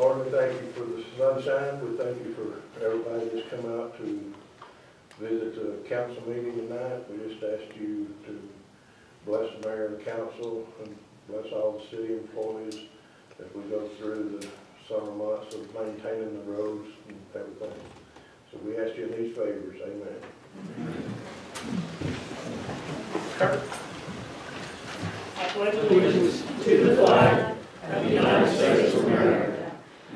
Lord, we thank you for the sunshine. We thank you for everybody that's come out to visit the council meeting tonight. We just ask you to bless the mayor and the council and bless all the city employees as we go through the summer months of maintaining the roads and everything. So we ask you in these favors. Amen. Kurt. I pledge allegiance to the flag of the United States of America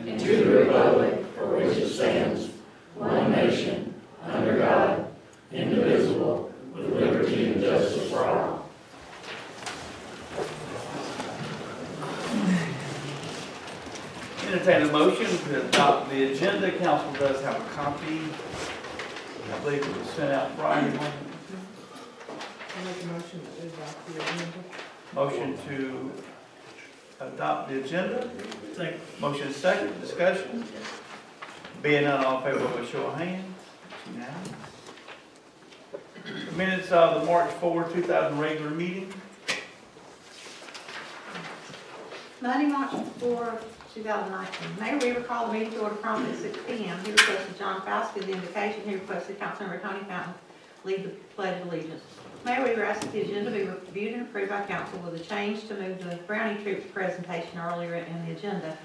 and to the republic for which it stands, one nation, under God, indivisible, with liberty and justice for all. Entertain a motion to adopt the agenda. Council does have a copy. I believe it was sent out Friday morning. I make a motion to adopt the agenda. Motion to adopt the agenda. Second. Motion second. Discussion. Being none, all in favor, by show of hands. Unanimous. Minutes of the March 4, 2000 regular meeting. Monday, March 4, 2019. Mayor Weaver called the meeting to order promptly at 6 p.m. He requested John Faust give the invocation. He requested Councilmember Tony Fountain lead the Pledge of Allegiance. Mayor Weaver asked that the agenda be reviewed and approved by council with a change to move the Brownie Troops presentation earlier in the agenda.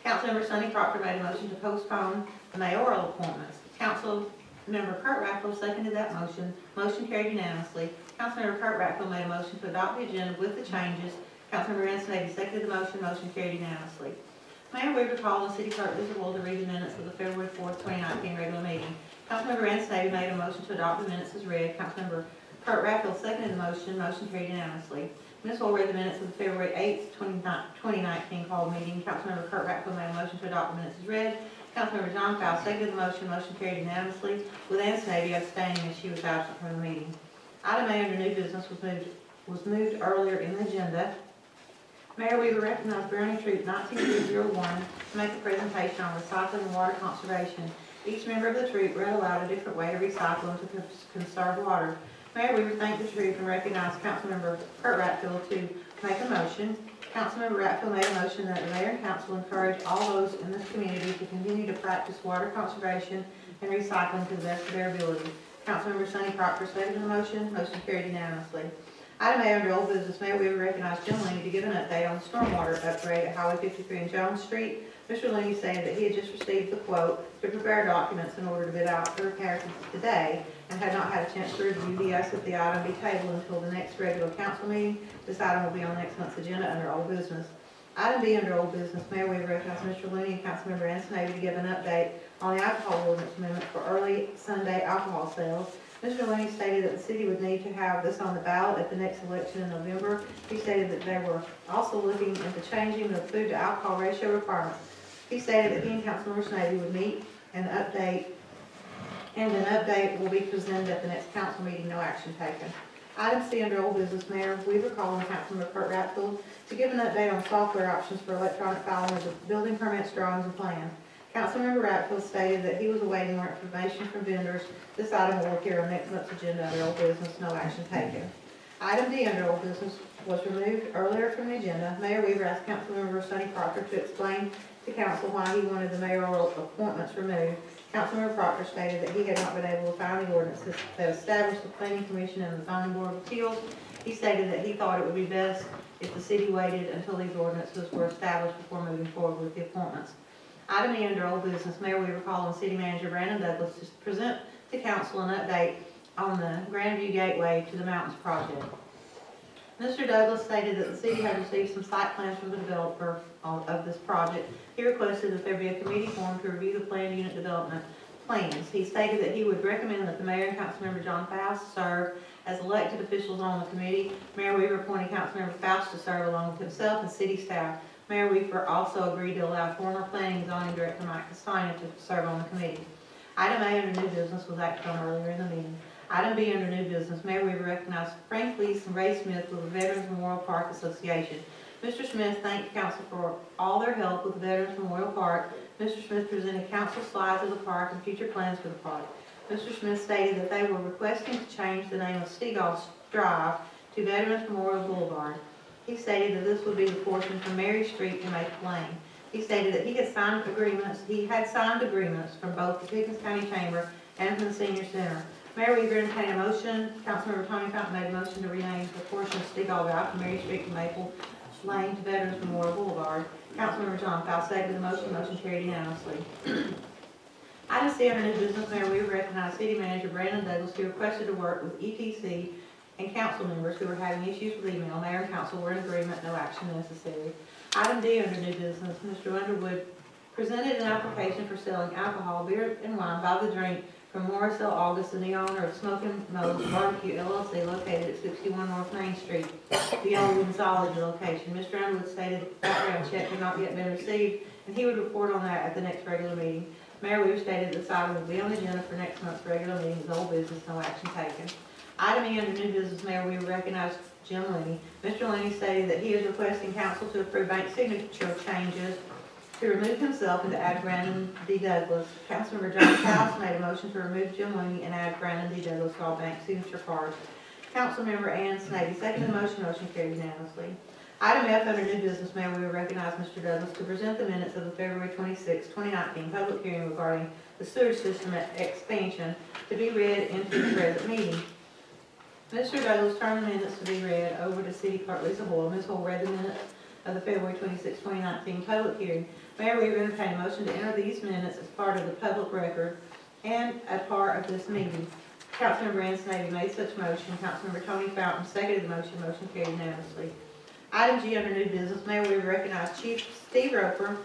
Councilmember Sonny Proctor made a motion to postpone the mayoral appointments. Councilmember Kurt Rackle seconded that motion. Motion carried unanimously. Councilmember Kurt Rackle made a motion to adopt the agenda with the changes. Councilmember Ansonetti seconded the motion. Motion carried unanimously. Mayor Weaver called the city clerk visible to read the minutes of the February 4th, 2019 regular meeting. Councilmember Ansonetti made a motion to adopt the minutes as read. Councilmember Kurt Rackle seconded the motion. Motion carried unanimously. Ms. Will read the minutes of the February 8th, 2019 called meeting. Councilmember Kurt Rackle made a motion to adopt the minutes as read. Councilmember John Faust seconded the motion. Motion carried unanimously, with Ansonetti abstaining as she was absent from the meeting. Item A under new business was moved earlier in the agenda. Mayor Weaver recognized Brownie Troop 19301 to make a presentation on recycling and water conservation. Each member of the troop read aloud a different way to recycle and to conserve water. Mayor Weaver thanked the troop and recognized Councilmember Kurt Rackle to make a motion. Councilmember Rackle made a motion that the mayor and council encourage all those in this community to continue to practice water conservation and recycling to the best of their ability. Councilmember Sonny Proctor seconded the motion. Motion carried unanimously. Item A under old business, Mayor Weaver recognized Jim Looney to give an update on stormwater upgrade at Highway 53 and Jones Street. Mr. Looney said that he had just received the quote to prepare documents in order to bid out the repairs today and had not had a chance to review. He asked that the item be tabled until the next regular council meeting. This item will be on next month's agenda under old business. Item B under old business, Mayor Weaver recognized Mr. Looney and Councilmember Ansonetti to give an update on the alcohol ordinance amendment for early Sunday alcohol sales. Mr. Looney stated that the city would need to have this on the ballot at the next election in November. He stated that they were also looking into changing the food to alcohol ratio requirements. He stated that he and Councilmember Snavy would meet and an update will be presented at the next council meeting, no action taken. Item C under old business, Mayor Weaver called on Councilmember Kurt Rackle to give an update on software options for electronic filing of building permits, drawings, and plans. Councilmember Rackle stated that he was awaiting more information from vendors. This item will appear on next month's agenda under old business, no action taken. Item D under old business was removed earlier from the agenda. Mayor Weaver asked Councilmember Sonny Proctor to explain to council why he wanted the mayoral appointments removed. Councilmember Proctor stated that he had not been able to find the ordinances that established the Planning Commission and the Zoning Board of Appeals. He stated that he thought it would be best if the city waited until these ordinances were established before moving forward with the appointments. Item E under old business, Mayor Weaver called on City Manager Brandon Douglas to present to council an update on the Grandview Gateway to the Mountains project. Mr. Douglas stated that the city had received some site plans from the developer of this project. He requested that there be a committee formed to review the planned unit development plans. He stated that he would recommend that the mayor and Councilmember John Faust serve as elected officials on the committee. Mayor Weaver appointed Councilmember Faust to serve along with himself and city staff. Mayor Weaver also agreed to allow former Planning and Zoning Director Mike Castagna to serve on the committee. Item A under new business was acted on earlier in the meeting. Item B under new business, Mayor Weaver recognized Frank Lease and Ray Smith with the Veterans Memorial Park Association. Mr. Smith thanked council for all their help with the Veterans Memorial Park. Mr. Smith presented council slides of the park and future plans for the park. Mr. Smith stated that they were requesting to change the name of Steagall Drive to Veterans Memorial Boulevard. He stated that this would be the portion from Mary Street to Maple Lane. He stated that he had signed agreements from both the Pickens County Chamber and from the Senior Center. Mayor Weaver entertained a motion. Councilmember Tony Fountain made a motion to rename the portion of Stegall Drive from Mary Street to Maple Lane to Veterans Memorial Boulevard. Councilmember John Fowl seconded the motion. Motion carried unanimously. Item C under new business, Mayor Weaver recognized City Manager Brandon Douglas, who requested to work with ETC and council members who were having issues with email. Mayor and council were in agreement, no action necessary. Item D under new business, Mr. Underwood presented an application for selling alcohol, beer, and wine by the drink from Morris L. August, the owner of Smokin' Mo's Barbecue LLC located at 61 North Main Street, the old Winsology location. Mr. Underwood stated background check had not yet been received, and he would report on that at the next regular meeting. Mayor Weaver stated this item will be on the agenda for next month's regular meeting as old business, no action taken. Item E under new business, Mayor Weaver recognized Jim Lenny. Mr. Lenny stated that he is requesting council to approve bank signature changes to remove himself and to add Brandon D. Douglas. Councilmember John House made a motion to remove Jim Lenny and add Brandon D. Douglas to all bank signature cards. Councilmember Ann Snavy seconded the motion. Motion carried unanimously. Item F under new business, Mayor, we recognize Mr. Douglas to present the minutes of the February 26, 2019 public hearing regarding the sewer system expansion to be read into the present meeting. Mr. Douglas turned the minutes to be read over to City Clerk Lisa Hoyle. Ms. Hoyle read the minutes of the February 26, 2019 public hearing. Mayor, we entertain a motion to enter these minutes as part of the public record and a part of this meeting. Councilmember Ann Snavy made such motion. Councilmember Tony Fountain seconded the motion. Motion carried unanimously. Item G under new business, Mayor, we recognize Chief Steve Roper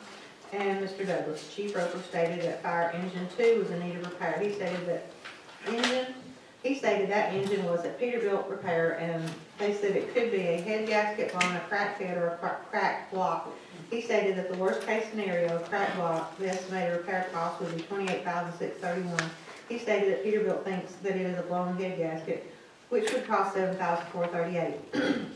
and Mr. Douglas. Chief Roper stated that fire engine 2 was in need of repair. He stated that engine was at Peterbilt repair, and they said it could be a head gasket blown, a cracked head, or a cracked block. He stated that the worst case scenario, a cracked block, the estimated repair cost would be $28,631. He stated that Peterbilt thinks that it is a blown head gasket, which would cost $7,438.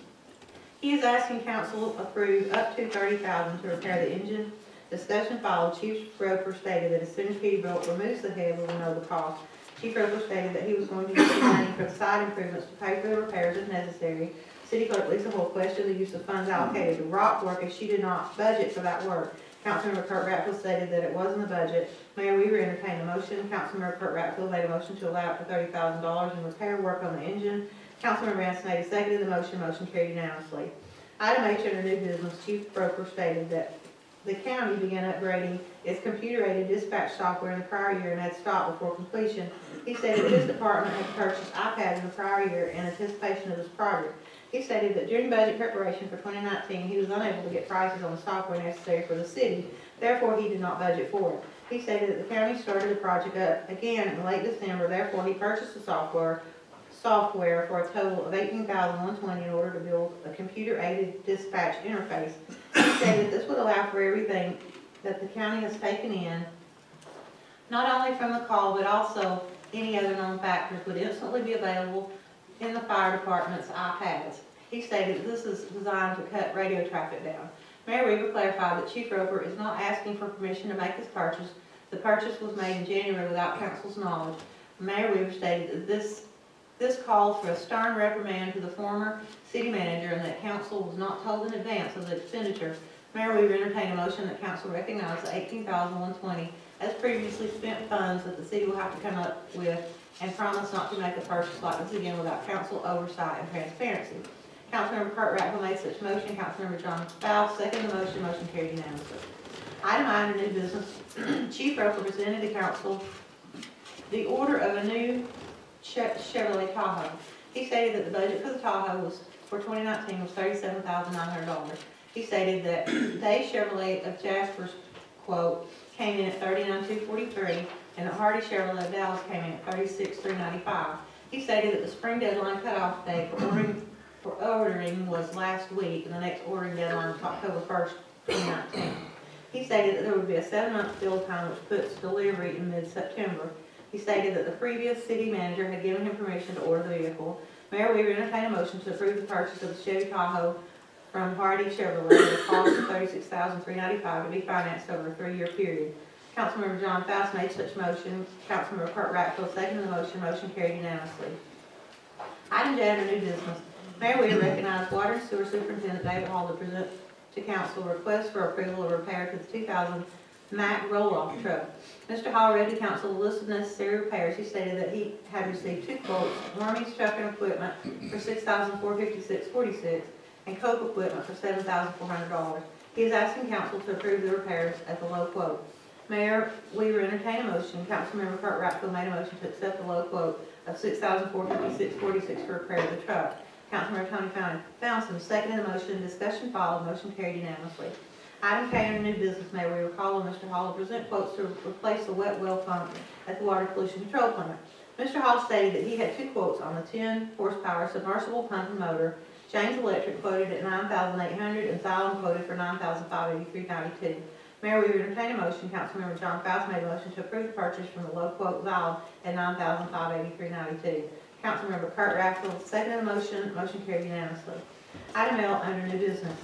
He is asking council approve up to $30,000 to repair the engine. Discussion followed. Chief Roper stated that as soon as Peterbilt removes the head, we will know the cost. Chief Roper stated that he was going to use the money for the side improvements to pay for the repairs if necessary. City Clerk Lisa Hoyle questioned the use of funds allocated to rock work as she did not budget for that work. Councilmember Kurt Ratfield stated that it was in the budget. Mayor Weaver entertained a motion. Councilmember Kurt Ratfield made a motion to allow up to $30,000 in repair work on the engine. Councilmember Ann Snavy seconded the motion. Motion carried unanimously. Item H under new business, Chief Roper stated that the county began upgrading its computer-aided dispatch software in the prior year and had stopped before completion. He stated that his department had purchased iPads in the prior year in anticipation of this project. He stated that during budget preparation for 2019, he was unable to get prices on the software necessary for the city. Therefore, he did not budget for it. He stated that the county started the project up again in late December. Therefore, he purchased the software for a total of $18,120 in order to build a computer-aided dispatch interface. He stated this would allow for everything that the county has taken in, not only from the call, but also any other known factors would instantly be available in the fire department's iPads. He stated this is designed to cut radio traffic down. Mayor Weaver clarified that Chief Roper is not asking for permission to make this purchase. The purchase was made in January without council's knowledge. Mayor Weaver stated that this calls for a stern reprimand to the former city manager and that council was not told in advance of the expenditure. Mayor Weaver entertained a motion that council recognize the $18,120 as previously spent funds that the city will have to come up with and promise not to make a purchase like this again without council oversight and transparency. Councilmember Kurt Ratfield made such motion. Councilmember John Fowl seconded the motion. Motion carried unanimously. Item I under new business, Chief Roper presented to council the order of a new Chevrolet Tahoe. He stated that the budget for the Tahoe for 2019 was $37,900. He stated that Dave Chevrolet of Jasper's quote came in at $39,243 and the Hardy Chevrolet of Dallas came in at $36,395. He stated that the spring deadline cutoff date for ordering was last week and the next ordering deadline was October 1st, 2019. He stated that there would be a 7-month build time which puts delivery in mid-September. He stated that the previous city manager had given him permission to order the vehicle. Mayor Weaver entertained a motion to approve the purchase of the Chevy Tahoe from Hardy Chevrolet at a cost of $36,395 to be financed over a 3-year period. Councilmember John Faust made such motion. Councilmember Kurt Ratfield seconded the motion. Motion carried unanimously. Item J under new business. Mayor Weaver recognized Water and Sewer Superintendent David Hall to present to council request for approval of repair to the 2000 Mack roll-off truck. Mr. Hall read to council the list of necessary repairs. He stated that he had received 2 quotes, Wormy's truck and equipment for $6,456.46 and Coke equipment for $7,400. He is asking council to approve the repairs at the low quote. Mayor Weaver entertained a motion. Councilmember Kurt Rattfield made a motion to accept the low quote of $6,456.46 for repair of the truck. Councilmember Tony Fountain seconded the motion. Discussion followed. Motion carried unanimously. Item K under new business, Mayor Weaver called on Mr. Hall to present quotes to replace the wet well pump at the Water Pollution Control Plant. Mr. Hall stated that he had 2 quotes on the 10 horsepower submersible pump and motor. James Electric quoted at $9,800 and Xylem quoted for $9,583.92. Mayor Weaver entertained a motion. Councilmember John Faust made a motion to approve the purchase from the low quote Xylem at $9,583.92. Councilmember Kurt Rattfield seconded the motion. Motion carried unanimously. Item L under new business.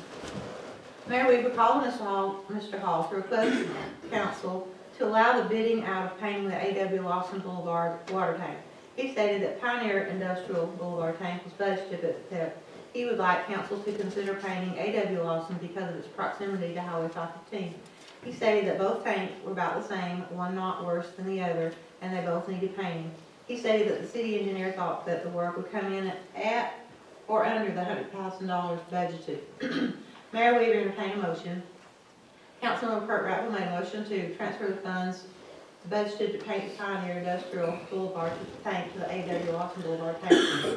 Mayor Weaver called on Mr. Hall to request council to allow the bidding out of painting the A.W. Lawson Boulevard water tank. He stated that Pioneer Industrial Boulevard tank was budgeted, but he would like council to consider painting A.W. Lawson because of its proximity to Highway 515. He stated that both tanks were about the same, one not worse than the other, and they both needed painting. He stated that the city engineer thought that the work would come in at or under the $100,000 budgeted. Mayor Weaver entertained a motion. Councilmember Kurt Rattfield made a motion to transfer the funds budgeted to paint the Pioneer Industrial Boulevard tank to the A.W. Lawson Boulevard tank,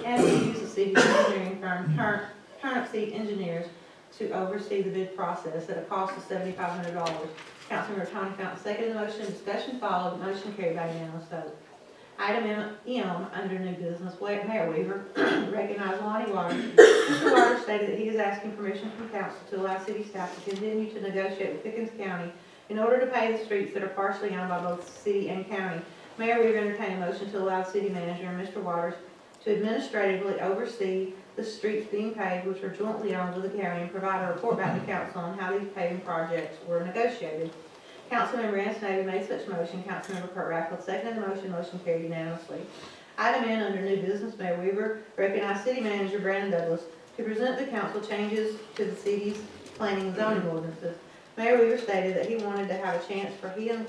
and to use the city's engineering firm, Turnipseed Engineers, to oversee the bid process at a cost of $7,500. Councilmember Tony Fountain seconded the motion. Discussion followed. Motion carried by unanimous vote. Item M under new business. Mayor Weaver recognized Lonnie Waters. Mr. Waters stated that he is asking permission from council to allow city staff to continue to negotiate with Pickens County in order to pay the streets that are partially owned by both city and county. Mayor Weaver entertained a motion to allow the city manager and Mr. Waters to administratively oversee the streets being paved which are jointly owned with the county and provide a report back to council on how these paving projects were negotiated. Councilmember Ansonovi made such motion. Councilmember Kurt Rattfield seconded the motion. Motion carried unanimously. Item N under new business, Mayor Weaver recognized City Manager Brandon Douglas to present the council changes to the city's planning and zoning ordinances. Mayor Weaver stated that he wanted to have a chance for he and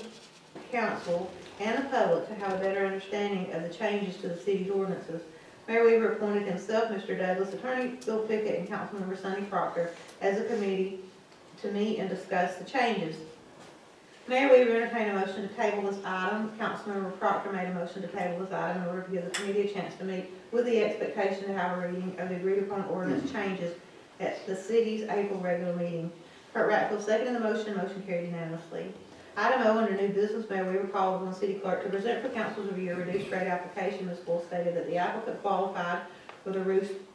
council and the public to have a better understanding of the changes to the city's ordinances. Mayor Weaver appointed himself, Mr. Douglas, Attorney Bill Pickett, and Councilmember Sonny Proctor as a committee to meet and discuss the changes. Mayor Weaver entertained a motion to table this item. Councilmember Proctor made a motion to table this item in order to give the committee a chance to meet with the expectation to have a reading of the agreed upon ordinance changes at the city's April regular meeting. Kurt Rattfield seconded the motion. Motion carried unanimously. Item O under new business, Mayor Weaver called on the city clerk to present for council's review a reduced rate application. Ms. Bull stated that the applicant qualified for the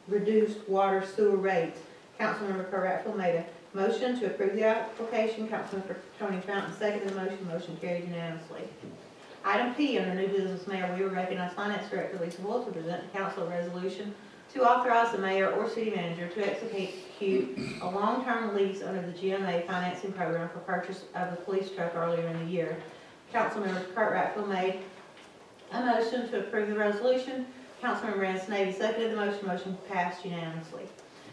reduced water sewer rates. Councilmember Kurt Rattfield made a motion to approve the application. Councilmember Tony Fountain seconded the motion. Motion carried unanimously. Item P under new business, Mayor Weaver recognized Finance Director Lisa Bull to present to council a resolution to authorize the mayor or city manager to execute a long-term lease under the GMA financing program for purchase of the police truck earlier in the year. Councilmember Kurt Rattfield made a motion to approve the resolution. Councilmember Ansonovi seconded the motion. Motion passed unanimously.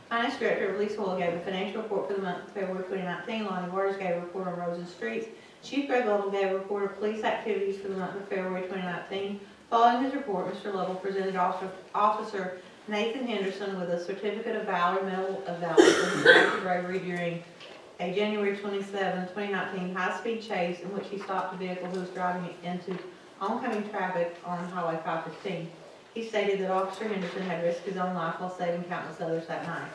Finance Director Lisa Bull gave a financial report for the month of February 2019. Lonnie Waters gave a report on roads and streets. Chief Greg Lovell gave a report of police activities for the month of February 2019. Following his report, Mr. Lovell presented Officer Nathan Henderson with a Certificate of Valor, Medal of Valor for his act of bravery during a January 27, 2019 high-speed chase in which he stopped a vehicle who was driving into oncoming traffic on Highway 515. He stated that Officer Henderson had risked his own life while saving countless others that night.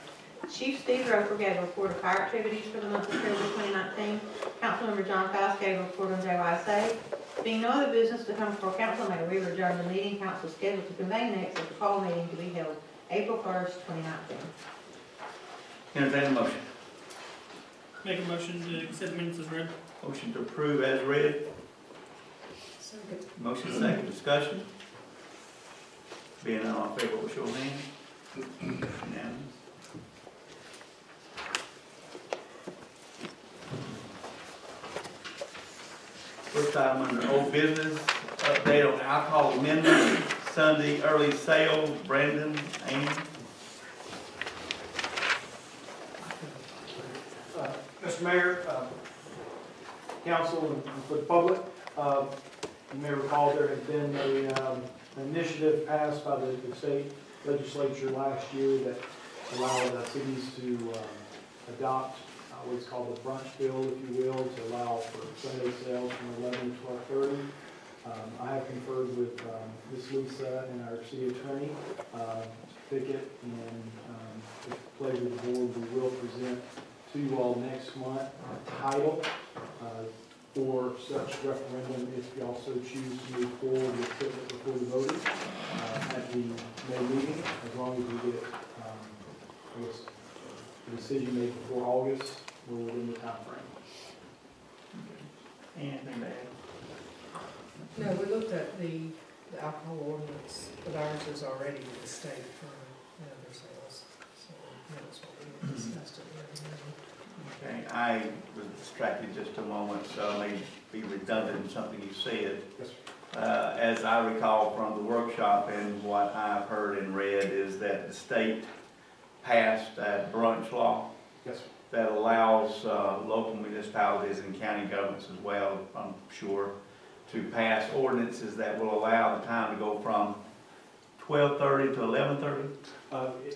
Chief Steve Roper gave a report of fire activities for the month of February 2019. Councilmember John Faust gave a report on JYSA. Being no other business to come before council, Mayor Weaver adjourned the meeting. Council is scheduled to convene next at the call meeting to be held April 1st, 2019. Entertain a motion. Make a motion to accept minutes as read. Motion to approve as read. Second. Motion second. Discussion. Being none, all in favor, show of hands. Unanimous. First item under old business, update on alcohol amendment, Sunday early sale. Brandon, Amy. Mr. Mayor, council, and for the public, you may recall there had been an initiative passed by the state legislature last year that allowed cities to adopt what's called the brunch bill, if you will, to allow for Sunday sales from 11 to 12:30. I have conferred with Ms. Lisa and our city attorney, Pickett, and with the pleasure of the board, we will present to you all next month a title for such referendum if you also choose to move forward with putting it before the voters at the May meeting, as long as we get the decision made before August, we're within the time frame. Anything to add? No, we looked at the alcohol ordinance, but ours is already with the state for their sales. So that's what we discussed at the meeting. Okay, I was distracted just a moment, so I may be redundant in something you said. Yes, sir. As I recall from the workshop and what I've heard and read is that the state passed a brunch law Yes, sir. that allows local municipalities and county governments as well, I'm sure, to pass ordinances that will allow the time to go from 12:30 to 11:30.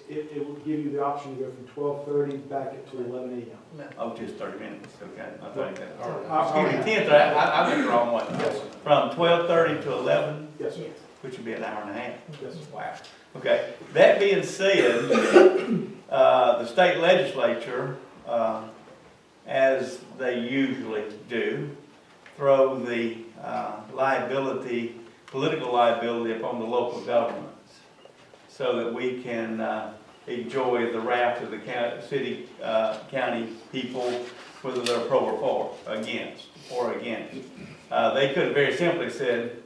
It will give you the option to go from 12:30 back to 11 a.m. Oh, just 30 minutes, okay. I thought that. I'll- Excuse me, 10, I went the wrong one. Yes, sir. From 12:30 to 11, Yes, sir. which would be an hour and a half. Yes, sir. Wow. Okay, that being said, the state legislature, as they usually do, throw the liability, political liability upon the local governments so that we can enjoy the wrath of the city, county people, whether they're pro or against. They could have very simply said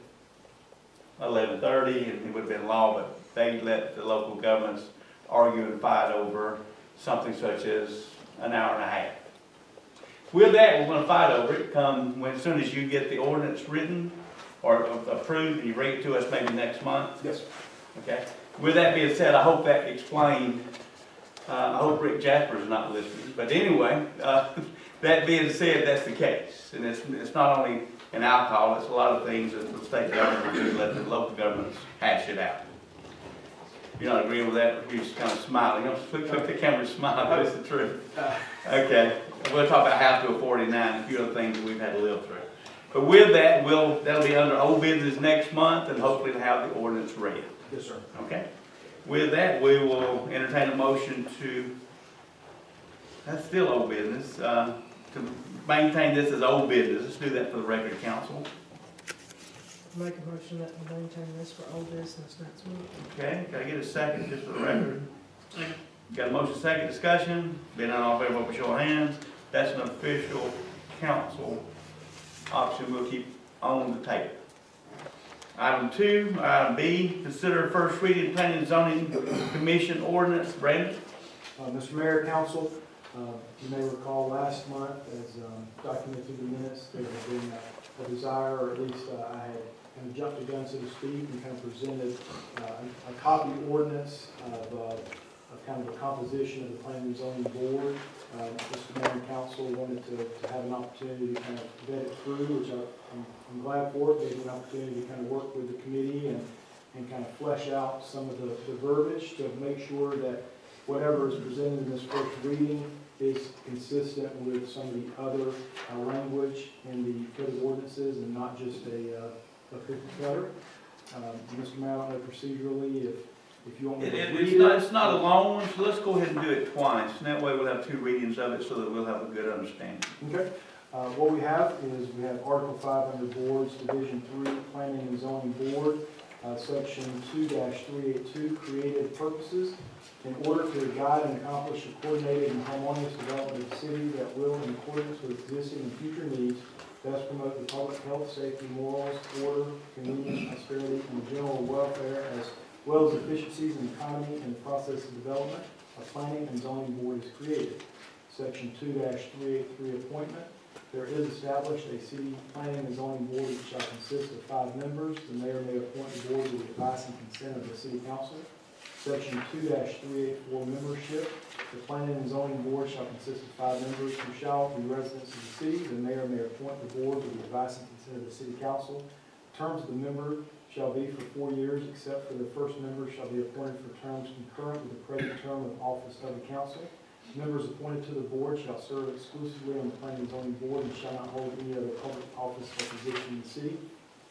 11:30 and it would have been law, but they let the local governments argue and fight over something such as an hour and a half. With that, we're going to fight over it as soon as you get the ordinance written or approved and you bring it to us maybe next month. Yes, sir. Okay. With that being said, I hope that explained. I hope Rick Jasper is not listening. But anyway, that being said, that's the case. And it's not only in alcohol, it's a lot of things that the state government do, let the local governments hash it out. You're not agreeing with that? You're just kind of smiling. You don't look the camera and smile, but it's the truth. Okay. We'll talk about House Bill 49 and a few other things that we've had to live through. But with that, that'll be under old business next month and hopefully to have the ordinance read. Yes, sir. Okay? With that, we will entertain a motion that's still old business, to maintain this as old business. Let's do that for the record, council. Make a motion that we maintain this for old business next week. Okay, can I get a second just for the record? Second. Got a motion, second, discussion. Being none, all in favor, vote by show of hands. That's an official council option we'll keep on the table. Item 2, item B, consider first reading planning and zoning commission ordinance. Brandon? Mr. Mayor, council, you may recall last month, as documented through the minutes, there had been a desire, or at least I had kind of jumped the gun, so to speak, and kind of presented a copy ordinance of kind of a composition of the planning and zoning board. Mr. Mayor and council wanted to have an opportunity to kind of vet it through, which I'm glad for. It gave me an opportunity to kind of work with the committee and kind of flesh out some of the verbiage to make sure that whatever is presented in this first reading is consistent with some of the other language in the code of ordinances and not just a cookie cutter. Mr. Mayor, I don't know procedurally if you want me to read it. It's not a long one, so let's go ahead and do it twice. And that way we'll have 2 readings of it so that we'll have a good understanding. Okay. What we have is we have Article 5 under Boards, Division 3, Planning and Zoning Board, Section 2-382, Creative Purposes. In order to guide and accomplish a coordinated and harmonious development of the city that will, in accordance with existing and future needs, best promote the public health, safety, morals, order, convenience, prosperity, and the general welfare, as well as efficiencies in the economy and the process of development, a planning and zoning board is created. Section 2-383, appointment. There is established a city planning and zoning board which shall consist of 5 members. The mayor may appoint the board with the advice and consent of the city council. Section 2-384, membership. The Planning and Zoning Board shall consist of 5 members who shall be residents of the city. The mayor may appoint the board with the advice and consent of the city council. Terms of the member shall be for 4 years, except for the first member shall be appointed for terms concurrent with the present term of office of the council. Members appointed to the board shall serve exclusively on the Planning and Zoning Board and shall not hold any other public office or position in the city.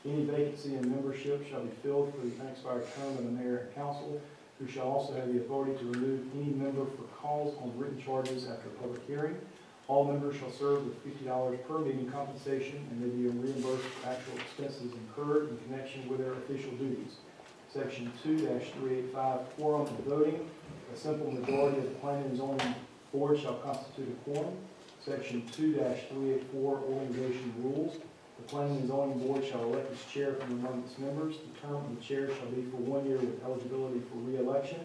Any vacancy in membership shall be filled for the unexpired term of the mayor and council, who shall also have the authority to remove any member for cause on written charges after a public hearing. All members shall serve with $50 per meeting compensation and may be reimbursed for actual expenses incurred in connection with their official duties. Section 2-385, quorum and voting. A simple majority of the Planning and Zoning Board shall constitute a quorum. Section 2-384, organization rules. The Planning and Zoning Board shall elect its chair from among its members. The term of the chair shall be for 1 year with eligibility for re-election.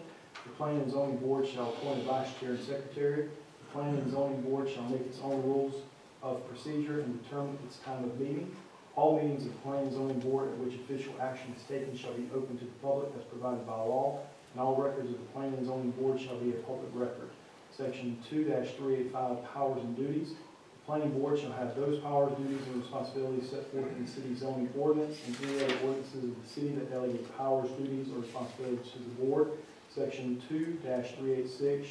The Planning and Zoning Board shall appoint a vice chair and secretary. The Planning and Zoning Board shall make its own rules of procedure and determine its time of meeting. All meetings of the Planning and Zoning Board at which official action is taken shall be open to the public as provided by law, and all records of the Planning and Zoning Board shall be a public record. Section 2-385, powers and duties. The Planning Board shall have those powers, duties, and responsibilities set forth in the city zoning ordinance and any other ordinances of the city that delegate powers, duties, or responsibilities to the board. Section 2-386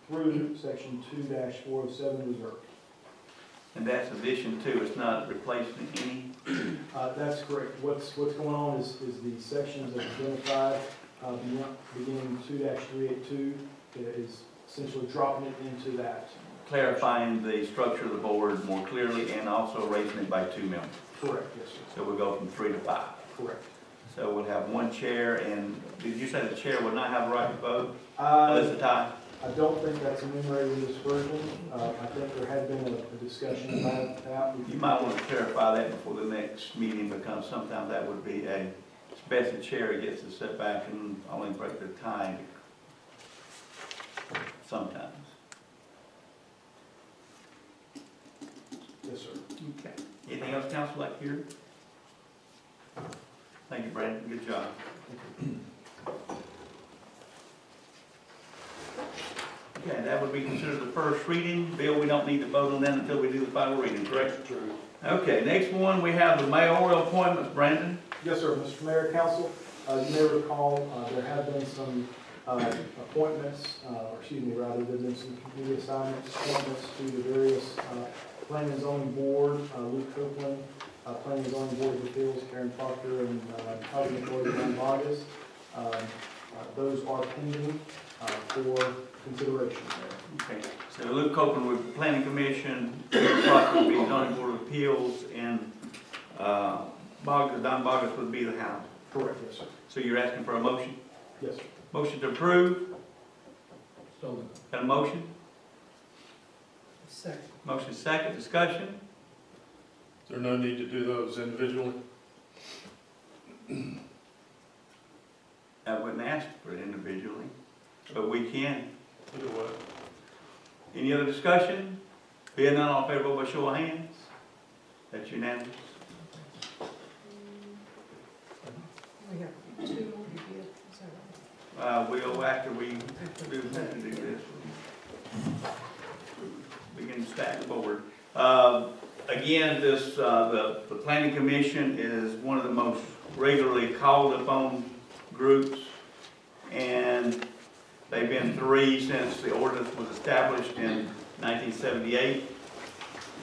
through Section 2-407 reserved. And that's addition to, it's not replacing any? That's correct. What's going on is the sections that are identified beginning 2-382 is essentially dropping it into that. Clarifying the structure of the board more clearly and also raising it by 2 members. Correct, yes, sir. So we'll go from 3 to 5. Correct. So we'll have 1 chair, and did you say the chair would not have a right to vote? Uh, Unless a tie? I don't think that's enumerated in this version. I think there had been a discussion about that. You might want to clarify that before the next meeting, because sometimes that would be it's best the chair gets to sit back and only break their tie sometimes. Yes, sir. Okay. Anything else council like to hear? Thank you, Brandon. Good job. Okay, that would be considered the first reading. Bill, we don't need to vote on that until we do the final reading, correct? True. Okay, next one, we have the mayoral appointments. Brandon? Yes, sir. Mr. Mayor, Council, you may recall there have been some appointments, there have been some committee assignments, appointments to the various Planning and Zoning Board, Luke Copeland, Planning and Zoning Board of Appeals, Karen Proctor, and Housing Authority, John Vargas. Those are pending for consideration there. Okay, so Luke Copeland with the Planning Commission, Proctor would be Zoning Board of Appeals, and Don Boggess would be the House. Correct, yes, sir. So you're asking for a motion? Yes, sir. Motion to approve? Got a motion? Second. Motion second, discussion? Is there no need to do those individually? I wouldn't ask for it individually, but we can. Either way. Any other discussion? Being none, all in favor, vote by show of hands. That's unanimous. We have 2 more to get, is that right? We'll, after we do this, begin to stack the board. Again, the Planning Commission is one of the most regularly called upon groups, and they've been 3 since the ordinance was established in 1978,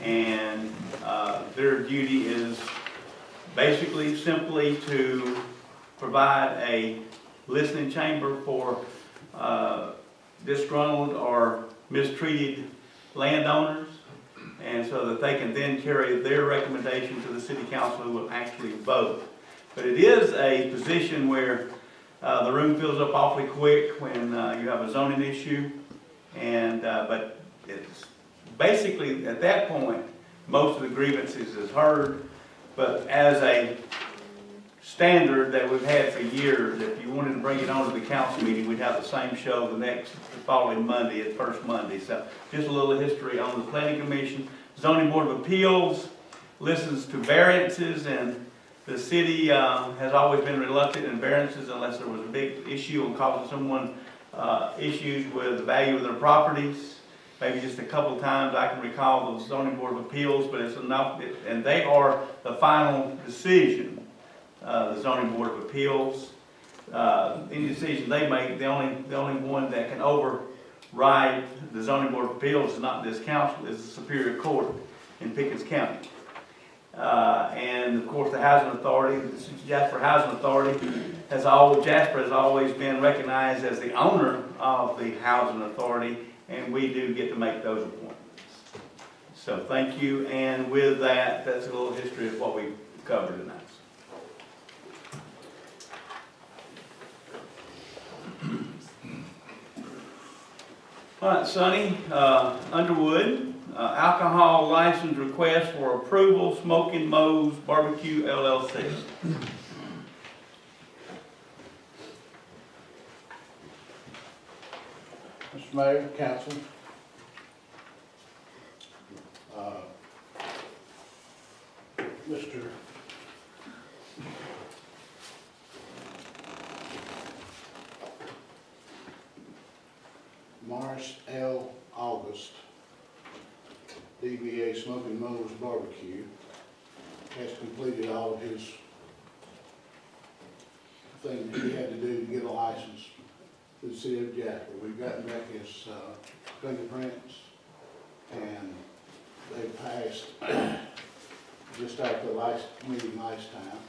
and their duty is basically simply to provide a listening chamber for disgruntled or mistreated landowners, and so that they can then carry their recommendation to the city council, who will actually vote. But it is a position where the room fills up awfully quick when you have a zoning issue, and but it's basically at that point most of the grievances is heard. But as a standard that we've had for years, if you wanted to bring it on to the council meeting, we'd have the same show the following Monday, the first Monday. So just a little history on the Planning Commission. Zoning Board of Appeals listens to variances and The city has always been reluctant in variances unless there was a big issue and causing someone issues with the value of their properties. Maybe just a couple times I can recall the zoning board of appeals, but it's enough, and they are the final decision, the zoning board of appeals. Any decision they make, the only one that can override the zoning board of appeals is not this council, it's the Superior Court in Pickens County. And of course the Housing Authority, the Jasper Housing Authority, Jasper has always been recognized as the owner of the Housing Authority, and we do get to make those appointments. So thank you, and with that, that's a little history of what we covered tonight. All right, Sonny, Underwood, alcohol license request for approval, Smoking Moe's Barbecue LLC. Mr. Mayor, Council, Mr. Morris L. August, DBA Smoking Moe's Barbecue, has completed all of his thing that he had to do to get a license to the city of Jasper. We've gotten back his fingerprints, and they passed just after the last meeting last time.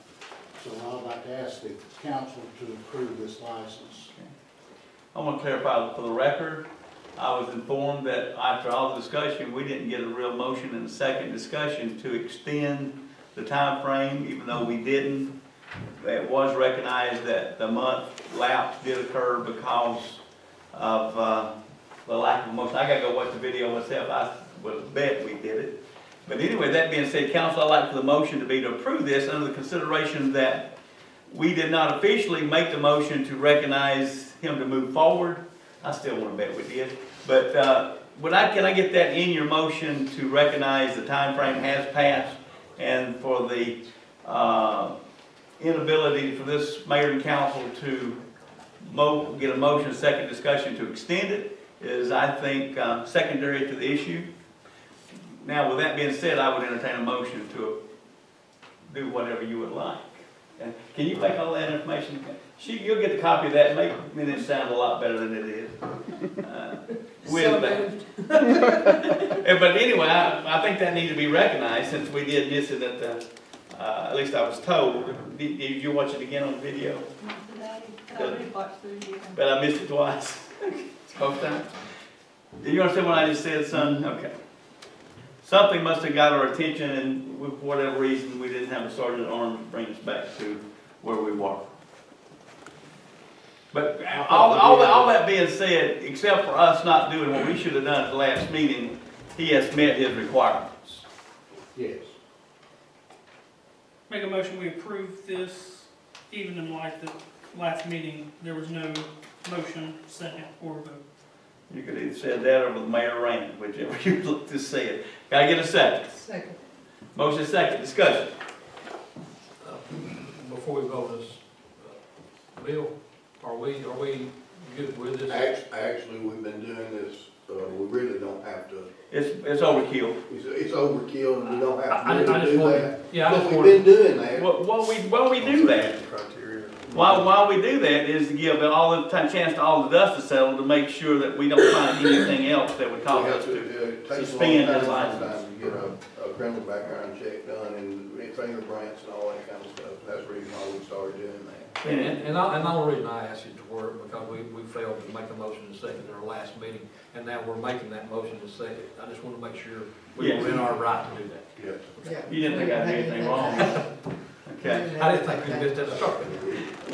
So I'd like to ask the council to approve this license. I want to clarify for the record, I was informed that after all the discussion, we didn't get a real motion in the second discussion to extend the time frame, even though we didn't. It was recognized that the month lapse did occur because of the lack of motion. I gotta go watch the video myself. I would bet we did it. But anyway, that being said, council, I'd like for the motion to be to approve this under the consideration that we did not officially make the motion to recognize him to move forward. I still want to bet we did. But can I get that in your motion to recognize the time frame has passed, and for the inability for this mayor and council to get a motion, second discussion to extend it is, I think, secondary to the issue. Now, with that being said, I would entertain a motion to do whatever you would like. And can you make all that information? You'll get the copy of that, make it sound a lot better than it is. With that. But anyway, I think that needs to be recognized since we did miss it at least I was told. Did you watch it again on video? Not today, but I already watched the video. But I missed it twice. Both times. Do you understand what I just said, son? Okay. Something must have got our attention, and for whatever reason, we didn't have a sergeant arm to bring us back to where we were. But all that being said, except for us not doing what we should have done at the last meeting, he has met his requirements. Yes. Make a motion, we approve this, even in like the last meeting, there was no motion, second, or vote. You could either said that or the mayor ran, whichever you look to say it. Can I get a second? Second. Motion second, discussion. Before we vote this, Bill, are we good with this? Actually, we've been doing this, we really don't have to, It's overkill. it's overkill, and we don't have I to just do wanted- that. Yeah, I But just we've wanted, been doing that. While we do that, while we do that is to give all the chance to all the dust to settle to make sure that we don't find anything else that would cause us to It takes a suspend long his time license. sometimes to get a criminal background check done and fingerprints and all that kind of stuff. That's the reason why we started doing that. and the only reason I asked you to work, because we failed to make a motion to second at our last meeting, and now we're making that motion to second. I just want to make sure we were in our right to do that. Yes. Yeah. You didn't think I did anything wrong? Okay. I didn't think we missed that start.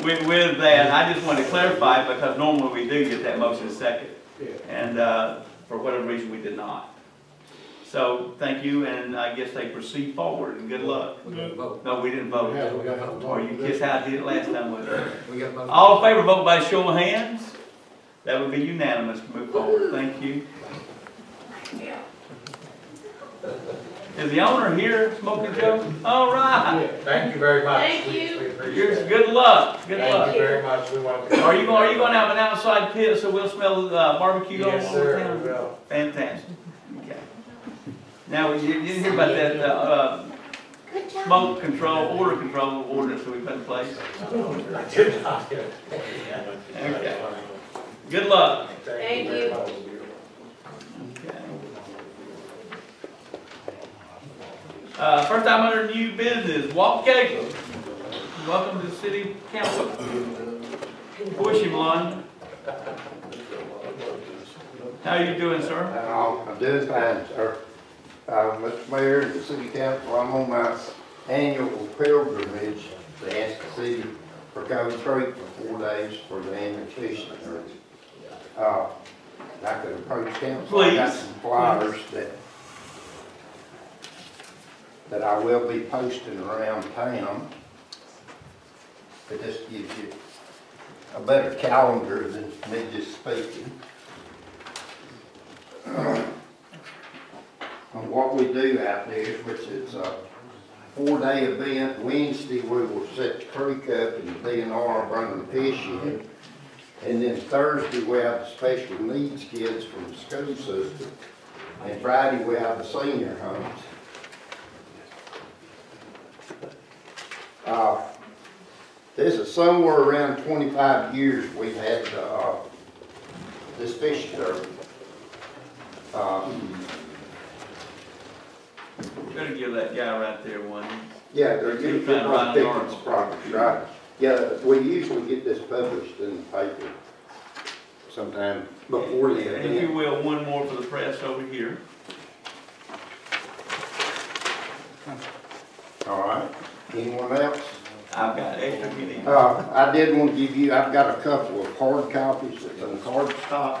With that, I just wanted to clarify because normally we do get that motion second. Yeah. And for whatever reason, we did not. So thank you, and I guess they proceed forward, and good luck. We got to vote. No, we didn't vote. Yeah, we got to vote. Or you kiss how I did it last time with it. We got to vote. All in favor, vote by show of hands. That would be unanimous to move forward. Thank you. Is the owner here, Smoky Joe? All right. Thank you very much. Thank you. We appreciate Yours, it. good luck, good luck. Thank you very much. We want to. Are you going to have an outside pit so we'll smell barbecue all Yes, over sir, town? we will. Fantastic. Okay. Now, you didn't hear about that smoke control, odor control ordinance that we put in place? I did not hear it. Okay. Good luck. Thank very you. much. Okay. First time under new business, Walt Cagle. Welcome to the city council. Push him, Lon. How you doing, sir? I'm doing fine, sir. Mr. Mayor and the city council, I'm on my annual pilgrimage to ask the city for Cove Creek for 4 days for the annual fishing tournament. I could approach council. I got Please. some flyers that I will be posting around town. It just gives you a better calendar than me just speaking. On what we do out there, which is a 4-day event. Wednesday, we will set the creek up and the DNR bring the fish in. And then Thursday, we have the special needs kids from the school system. And Friday, we have the senior homes. This is somewhere around 25 years we've had this fishing derby. Better give that guy right there one. Yeah, they're getting Kind of right picking article. property, right? Yeah, we usually get this published in the paper sometime before the And if you event. will, one more for the press over here. All right, anyone else? I've got extra if you need. I did want to give you, I've got a couple of hard copies that's on cardstock.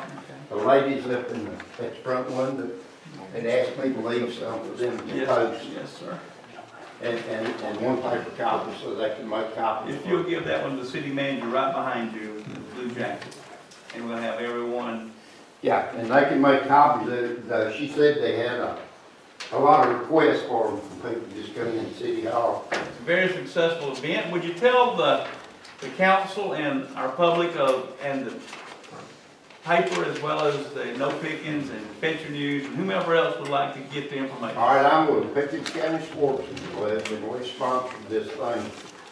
The ladies up in the front window and asked me to leave some for them to Yes, post. yes, sir. And one paper copy so they can make copies. If you'll give that one to the city manager right behind you, with the blue jacket. And we'll have everyone. Yeah, and they can make copies. She said they had a lot of requests for them from people just coming in City Hall. It's a very successful event. Would you tell the council and our public and the paper as well as the No Pickens and Fetcher News and whomever else would like to get the information? All right, I'm with the Pickens County Sportsman's Club, and we sponsored this thing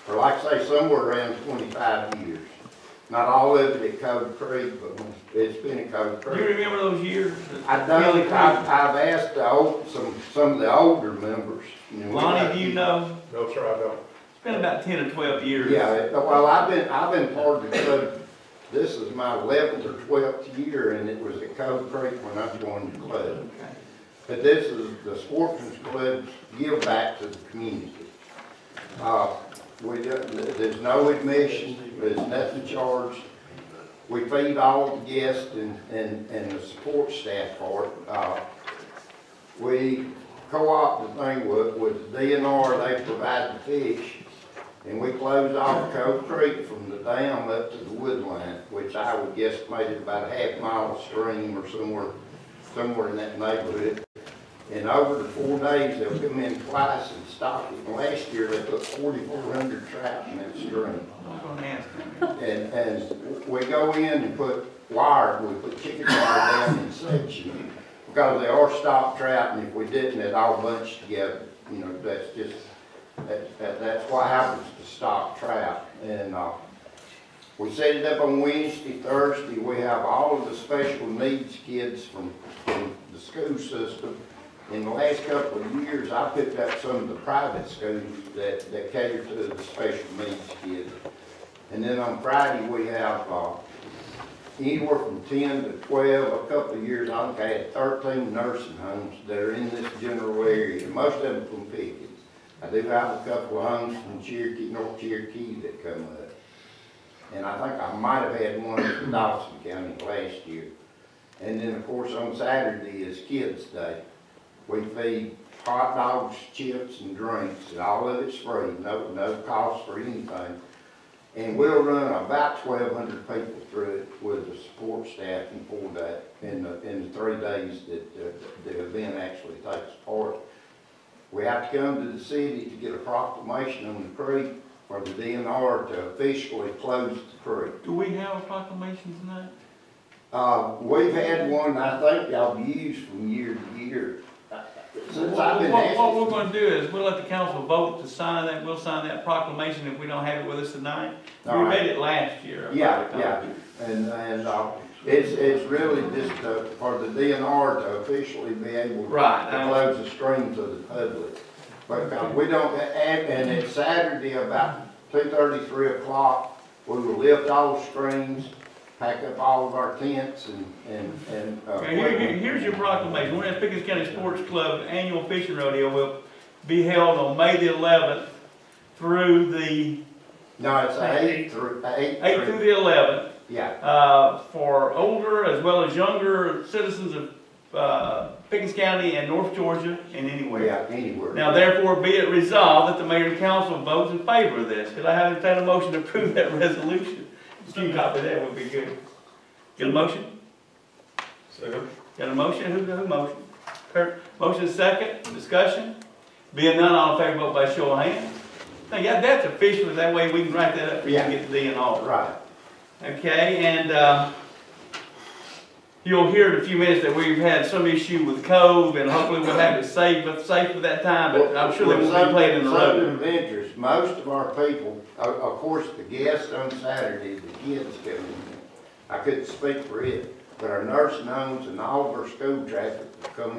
for, like I say, somewhere around 25 years. Not all of it at Cove Creek, but it's been at Cove Do you Creek. remember those years? I've asked some of the older members. You know, Lonnie, do you know? No, sir, I don't. It's been about 10 or 12 years. Yeah, well, I've been part of the club. This is my 11th or 12th year, and it was at Cove Creek when I joined the club. Okay. But this is the Sportsman's Club's give back to the community. There's no admission, there's nothing charged. We feed all the guests and the support staff for it. We co-op the thing with DNR, they provide the fish, and we close off Cove Creek from the dam up to the wood line, which I would guesstimate is about a half-mile stream or somewhere in that neighborhood. And over the 4 days, they'll come in twice and stock it. And last year, they put 4,400 trout in that stream. I'm going to ask them. And we go in and put wire, we put chicken wire down in sections, because they are stock trout, and if we didn't, they'd all bunch together. You know, that's just, that's what happens to stock trout. And we set it up on Wednesday, Thursday. We have all of the special needs kids from the school system. In the last couple of years, I picked up some of the private schools that cater to the special needs kids. And then on Friday, we have anywhere from 10 to 12. A couple of years, I think I had 13 nursing homes that are in this general area, most of them from Pickens. I do have a couple of homes from Cherokee, North Cherokee that come up. And I think I might have had one in Dawson County last year. And then, of course, on Saturday is Kids Day. We feed hot dogs, chips, and drinks, and all of it's free, no cost for anything. And we'll run about 1,200 people through it with the support staff in the 3 days that the event actually takes part. We have to come to the city to get a proclamation on the creek for the DNR to officially close the creek. Do we have a proclamation tonight? We've had one, I think y'all used from year to year. Since I've been What we're asking. gonna do is, we'll let the council vote to sign that, we'll sign that proclamation if we don't have it with us tonight. We All right. made it last year. Yeah, and, it's really just, for the DNR to officially be able to Right. close the stream to the public. But we don't, and it's Saturday about 2:30, 3 o'clock, we will lift all the streams, pack up all of our tents and. Okay, here's your proclamation. We're at Pickens County Sports Club annual fishing rodeo will be held on May the 11th through the No, it's 8 through, 8th through the 11th. Yeah, For older as well as younger citizens of Pickens County and North Georgia and anywhere. yeah, anywhere. Now therefore be it resolved that the mayor and council votes in favor of this. Could I have a motion to approve that resolution? If you copy that would be good. Get a motion? Second. Got a motion? Who motion? Kurt, motion second, discussion? Being none, all in favor, vote by show of hands. Now, yeah, that's official, that way we can write that up, we can get the DNR. Right. Okay, and, you'll hear in a few minutes that we've had some issue with Cove, and hopefully we'll have it safe at that time, but I'm sure they won't be playing in the road. Something of interest, most of our people, of course, the guests on Saturday, the kids come in. I couldn't speak for it, but our nursing homes and all of our school traffic come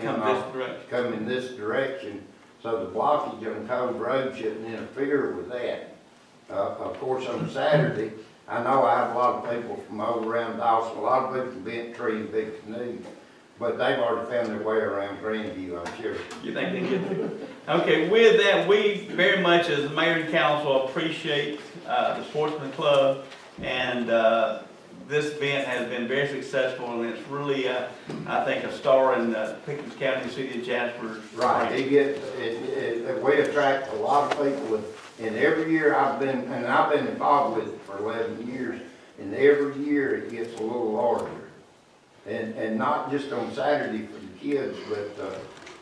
in this direction. So the blockage on Cove Road shouldn't interfere with that. Of course, on Saturday, I know I have a lot of people from over around Dawson, a lot of people from Bent Tree and Big Canoe, but they've already found their way around Grandview, I'm sure. You think they did? Okay, with that, we very much as the mayor and council appreciate the Sportsman Club, and this event has been very successful, and it's really, I think, a star in Pickens County, the city of Jasper. Right, we attract a lot of people, and every year I've been involved with it for 11 years, and every year it gets a little larger. And not just on Saturday for the kids, but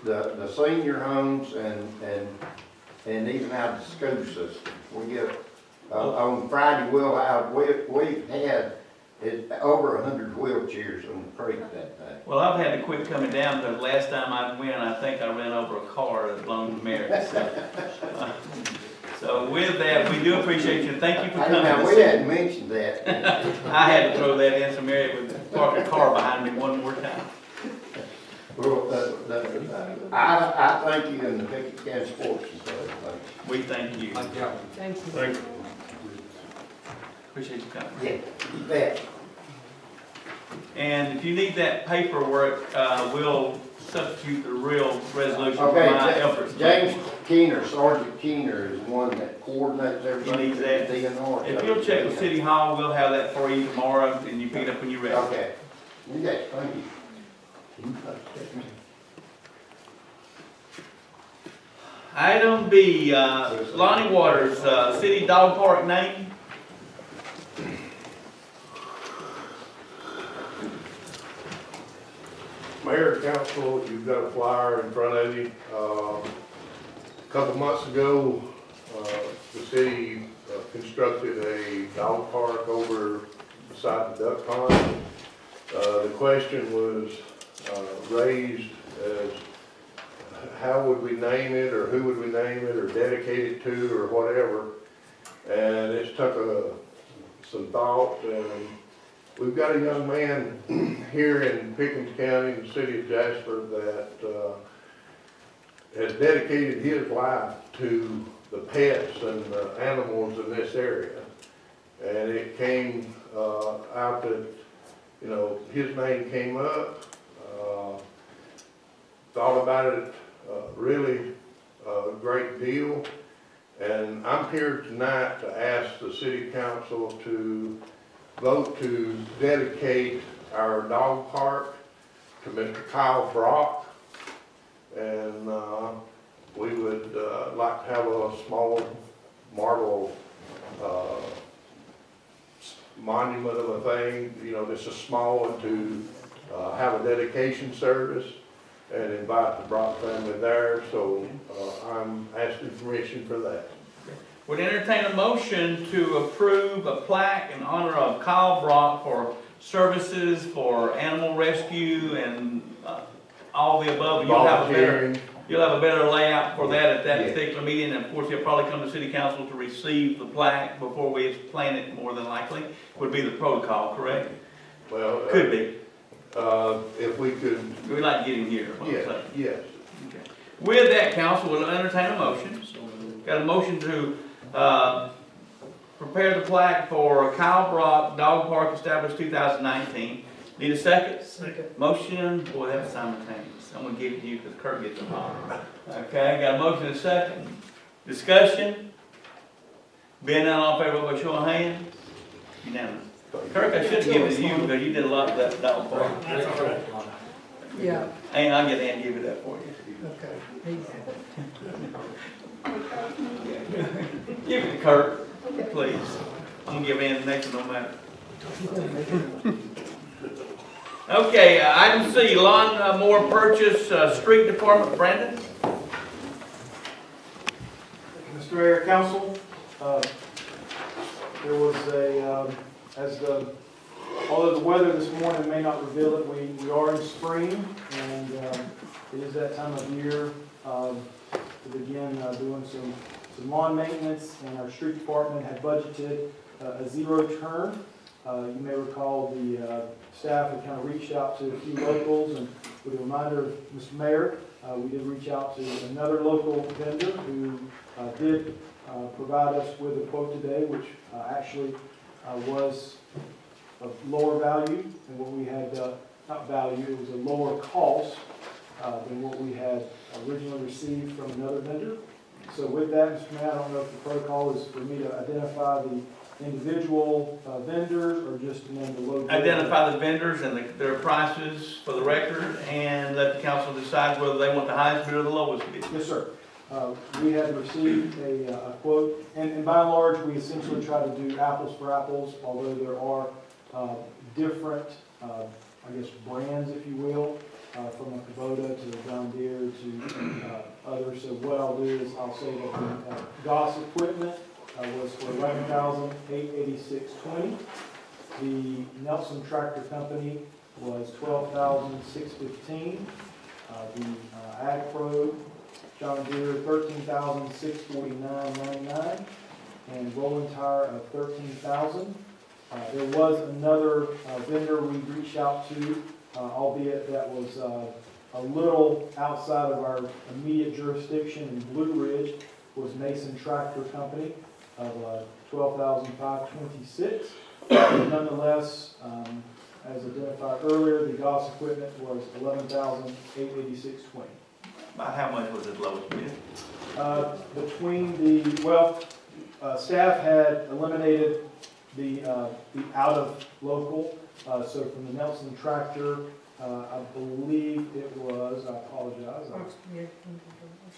the senior homes and even out of the school system. We get, on Friday, we've had over 100 wheelchairs on the creek that day. Well, I've had to quit coming down because last time I went, I think I ran over a car that belonged to Mary. So with that, we do appreciate you. Thank you for coming. Now, we hadn't mentioned that. I had to throw that in, so Mary would park a car behind me one more time. Well, I thank you and the Pickens County Sports Club. We thank you. Thank you. Thank you. Thank you. Appreciate you coming. Yeah, you bet. And if you need that paperwork, we'll substitute the real resolution for Okay, my efforts. James Keener, Sergeant Keener is one that coordinates everything. He needs that. DNR. If you'll check with City Hall, we'll have that for you tomorrow, and you pick it up when you're ready. Okay. Okay, thank you. Item B, Lonnie Waters, city dog park name. Mayor and council, you've got a flyer in front of you. A couple months ago, the city constructed a dog park over beside the duck pond. The question was raised as how would we name it, or who would we name it, or dedicate it to, or whatever. And it's took some thought, and we've got a young man here in Pickens County, in the city of Jasper, that has dedicated his life to the pets and the animals in this area. And it came out that, you know, his name came up, thought about it really a great deal. And I'm here tonight to ask the city council to vote to dedicate our dog park to Mr. Kyle Brock. And we would like to have a small marble monument of a thing, you know, this is small, and to have a dedication service. and invite the Brock family there, so, I'm asking permission for that. Would entertain a motion to approve a plaque in honor of Kyle Brock for services for animal rescue and all the above. Volunteering. You'll have a better layout for that at that Yeah. particular meeting. And of course, you'll probably come to city council to receive the plaque before we plan it, more than likely, would be the protocol, correct? Well. Could be. If we could, We'd like to get him here. is what I'm yes, saying. yes. Okay. With that, council will entertain a motion. Got a motion to prepare the plaque for Kyle Brock Dog Park established 2019. Need a second? Second. Motion, boy, that's simultaneous. I'm gonna give it to you because Kurt gets them all. Okay, got a motion and a second. Discussion? Being none, all in favor, by show of hands? Unanimous. Kirk, I should have given it to you because you did a lot of that dog park. That's all right. Yeah, Hey, I'll get Ann to give it up for you. okay. Give it to Kurt, please. I'm gonna give Ann the next one, no matter. Okay, item C, lawn mower purchase, street department, Brandon? Mr. Mayor, Council, there was although the weather this morning may not reveal it, we are in spring, and it is that time of year to begin doing some lawn maintenance, and our street department had budgeted a zero turn. You may recall the staff had kind of reached out to a few locals, and with a reminder of Mr. Mayor, we did reach out to another local vendor who did provide us with a quote today, which actually was of lower value than what we had, not value, it was a lower cost than what we had originally received from another vendor. So with that, Mr. Mayor, I don't know if the protocol is for me to identify the individual vendors or just to name the low bidder. Identify the vendors and their prices for the record, and let the council decide whether they want the highest bid or the lowest bid. Yes, sir. We had received a quote, and by and large, we essentially try to do apples for apples, although there are different, I guess, brands, if you will, from a Kubota to a John Deere to others. So what I'll do is I'll say that the Goss equipment was for $11,886.20. The Nelson Tractor Company was $12,615. The Ag Pro John Deere $13,649.99, and Rolling Tire of $13,000. There was another vendor we reached out to, albeit that was a little outside of our immediate jurisdiction in Blue Ridge, was Mason Tractor Company of $12,526. Nonetheless, as identified earlier, the Goss equipment was $11,886.20. About how much was it lowest bid? Staff had eliminated the out of local, so from the Nelson Tractor, I believe it was, I apologize. Yeah,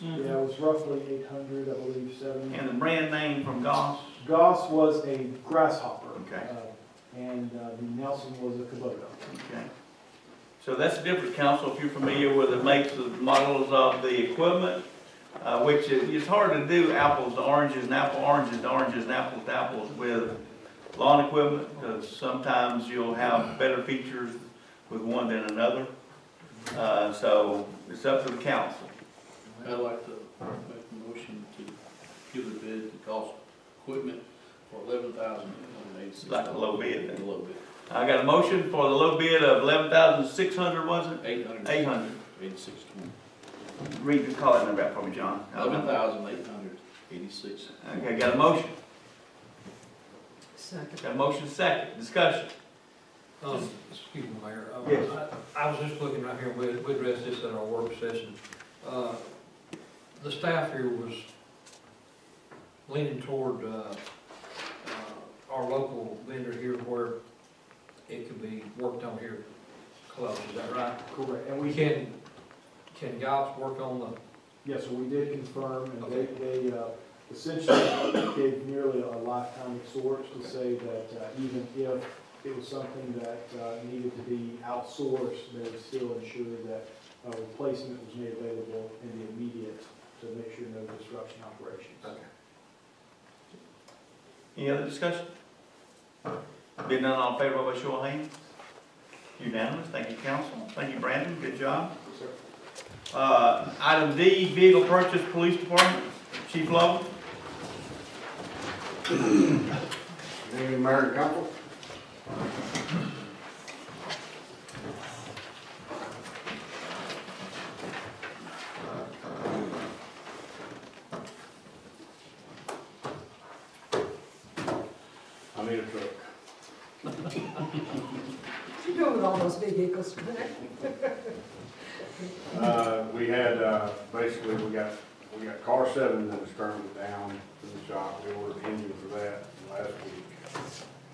it was roughly 800, I believe, 70. And the brand name from Goss? Goss was a Grasshopper. Okay. And the Nelson was a Kubota. Okay. So that's the difference, council, if you're familiar with the makes and models of the equipment, which it's hard to do apples to oranges and oranges to oranges and apples to apples with lawn equipment, because sometimes you'll have better features with one than another. So it's up to the council. I'd like to make a motion to give the bid to Goss equipment for $11,886. Like a low bid then. A low bid. I got a motion for the low bid of 11,600, was it? 800. 800. 8620. Read the call that number out for me, John. 11,886. Okay, got a motion. Second. Got a motion second. Discussion. Excuse me, Mayor. Yes. I was just looking right here, we addressed this at our work session. The staff here was leaning toward our local vendor here where it can be worked on here close, is that right? Correct. And we Can Goss work on the, yes, so we did confirm, and Okay. they essentially gave nearly a lifetime of sorts to say that even if it was something that needed to be outsourced, they would still ensure that replacement was made available in the immediate to make sure no disruption operations. Okay. Any other discussion? Being none, all in favor, by show of hands. Unanimous. Thank you, council. Thank you, Brandon. Good job. Item D, vehicle purchase, police department. Chief Lowe. Evening, Mayor and Council. I need a truck. You go with all those big vehicles, We had, basically, we got car 7 that is currently down in the shop. We ordered an engine for that last week.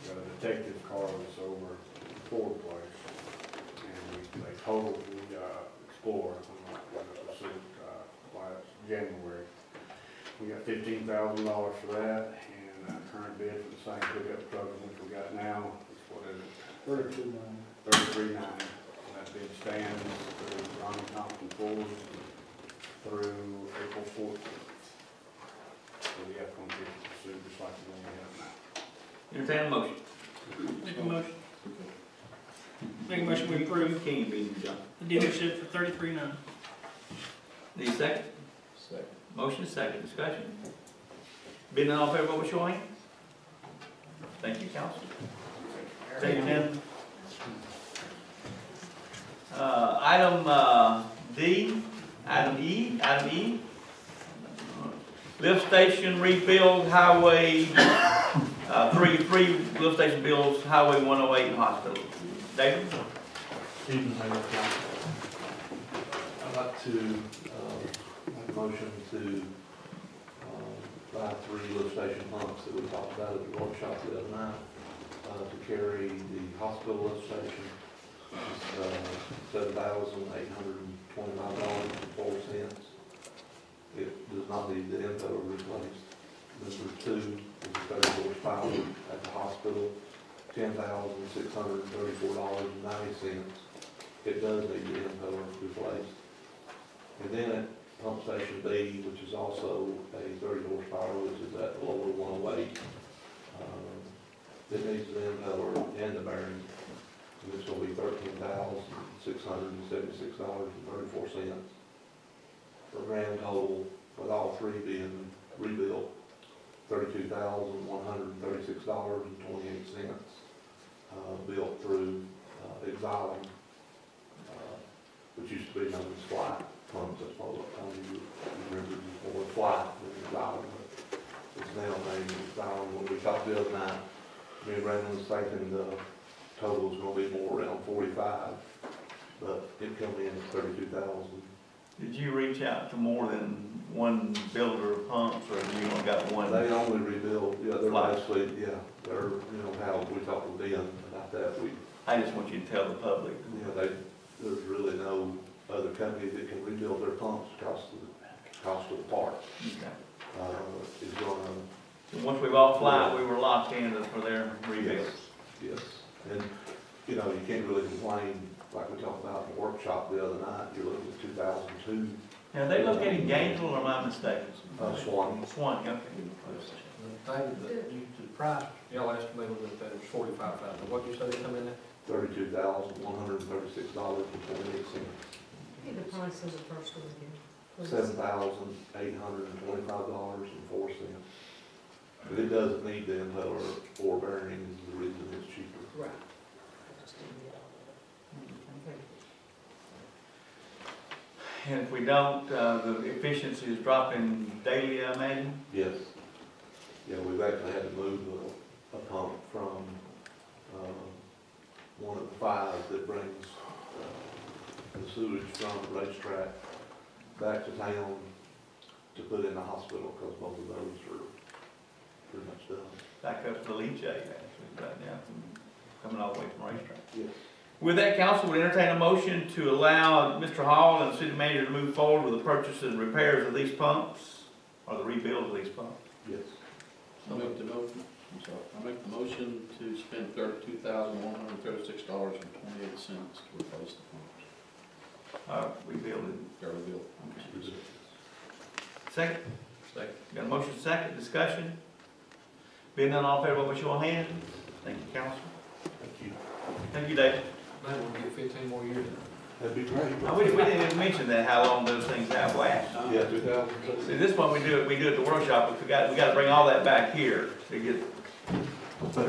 Got a detective car that's over at the Ford place. And they totaled the Explorer, last January. We got $15,000 for that, and current bid for the same pickup truck which we got now is, what is it? $33,900. That bid stands through Ronnie Thompson Ford through April 14th. So the F-150 pursuit, just like the one we have now. Entertain a motion. Make a motion. Make a motion we approve King being John. the dealership for $33,900. Need a second? Second. Motion is second. Discussion. Being none, all in favor, by show of hands. Thank you, council. Thank you, Tim. Item D, item E. Lift station rebuild highway, three lift station builds, highway 108 and hospital. David? Evening, Mayor and Council. I'd like to make a motion to buy 3 lift station pumps that we talked about at the workshop the other night to carry the hospital lift station. It's $7,825.04. It does not need the impeller replaced. Number 2 is a 30 horsepower at the hospital, $10,634.90. It does need the impeller replaced. And then at pump station B, which is also a 30 horsepower, which is at the lower 108, it needs the impeller and the bearing. And it's going to be $13,676.34. For a grand total, with all 3 being rebuilt, $32,136.28, built through Exile, which used to be known as Flight Pumps. That's probably what you remember before, Flight, and Exile, but it's now named Exile. When we talked the other night, me and Brandon was thinking the total is going to be more around 45, but it come in at 32,000. Did you reach out to more than one builder of pumps, or have you only got one? They only rebuild, yeah, they're basically, yeah, they're, how we talked with them about that. I just want you to tell the public. There's really no other company that can rebuild their pumps cost of the parts. Okay. Is gonna. So once we bought Flight, we were locked in for their rebuild. Yes, and, you can't really complain, like we talked about in the workshop the other night. You're looking at 2002. Now, they located in Gainesville, or am I mistaken? Swan. Swan, okay. David, the price, y'all estimated that it was $45,000. What'd you say they come in at? $32,136.28. Hey, the price of the first one again. please. $7,825.04. But it doesn't need the impeller or bearings, is the reason it's cheaper. Right. Just didn't get all of it. Thank you. And if we don't, the efficiency is dropping daily, I imagine? Yes. Yeah, we've actually had to move a pump from one of the 5 that brings the sewage from the racetrack back to town to put in the hospital, because both of those are pretty much done. Back up to the leachate, actually, right now, coming all the way from racetrack. Yes. With that, council would entertain a motion to allow Mr. Hall and the city manager to move forward with the purchase and repairs of these pumps, or the rebuild of these pumps. Yes. I make the motion to spend $32,136.28 to replace the pumps. Rebuilding. Rebuild. Second? Second. Got a motion second, discussion? Being none, all in favor, vote by show of hands. Thank you, council. Thank you. Thank you, David. Man, we'll get 15 more years. That'd be great. We didn't even mention that, how long those things have last. Yeah, 2000. See, this one we do at the workshop, we gotta bring all that back here to get,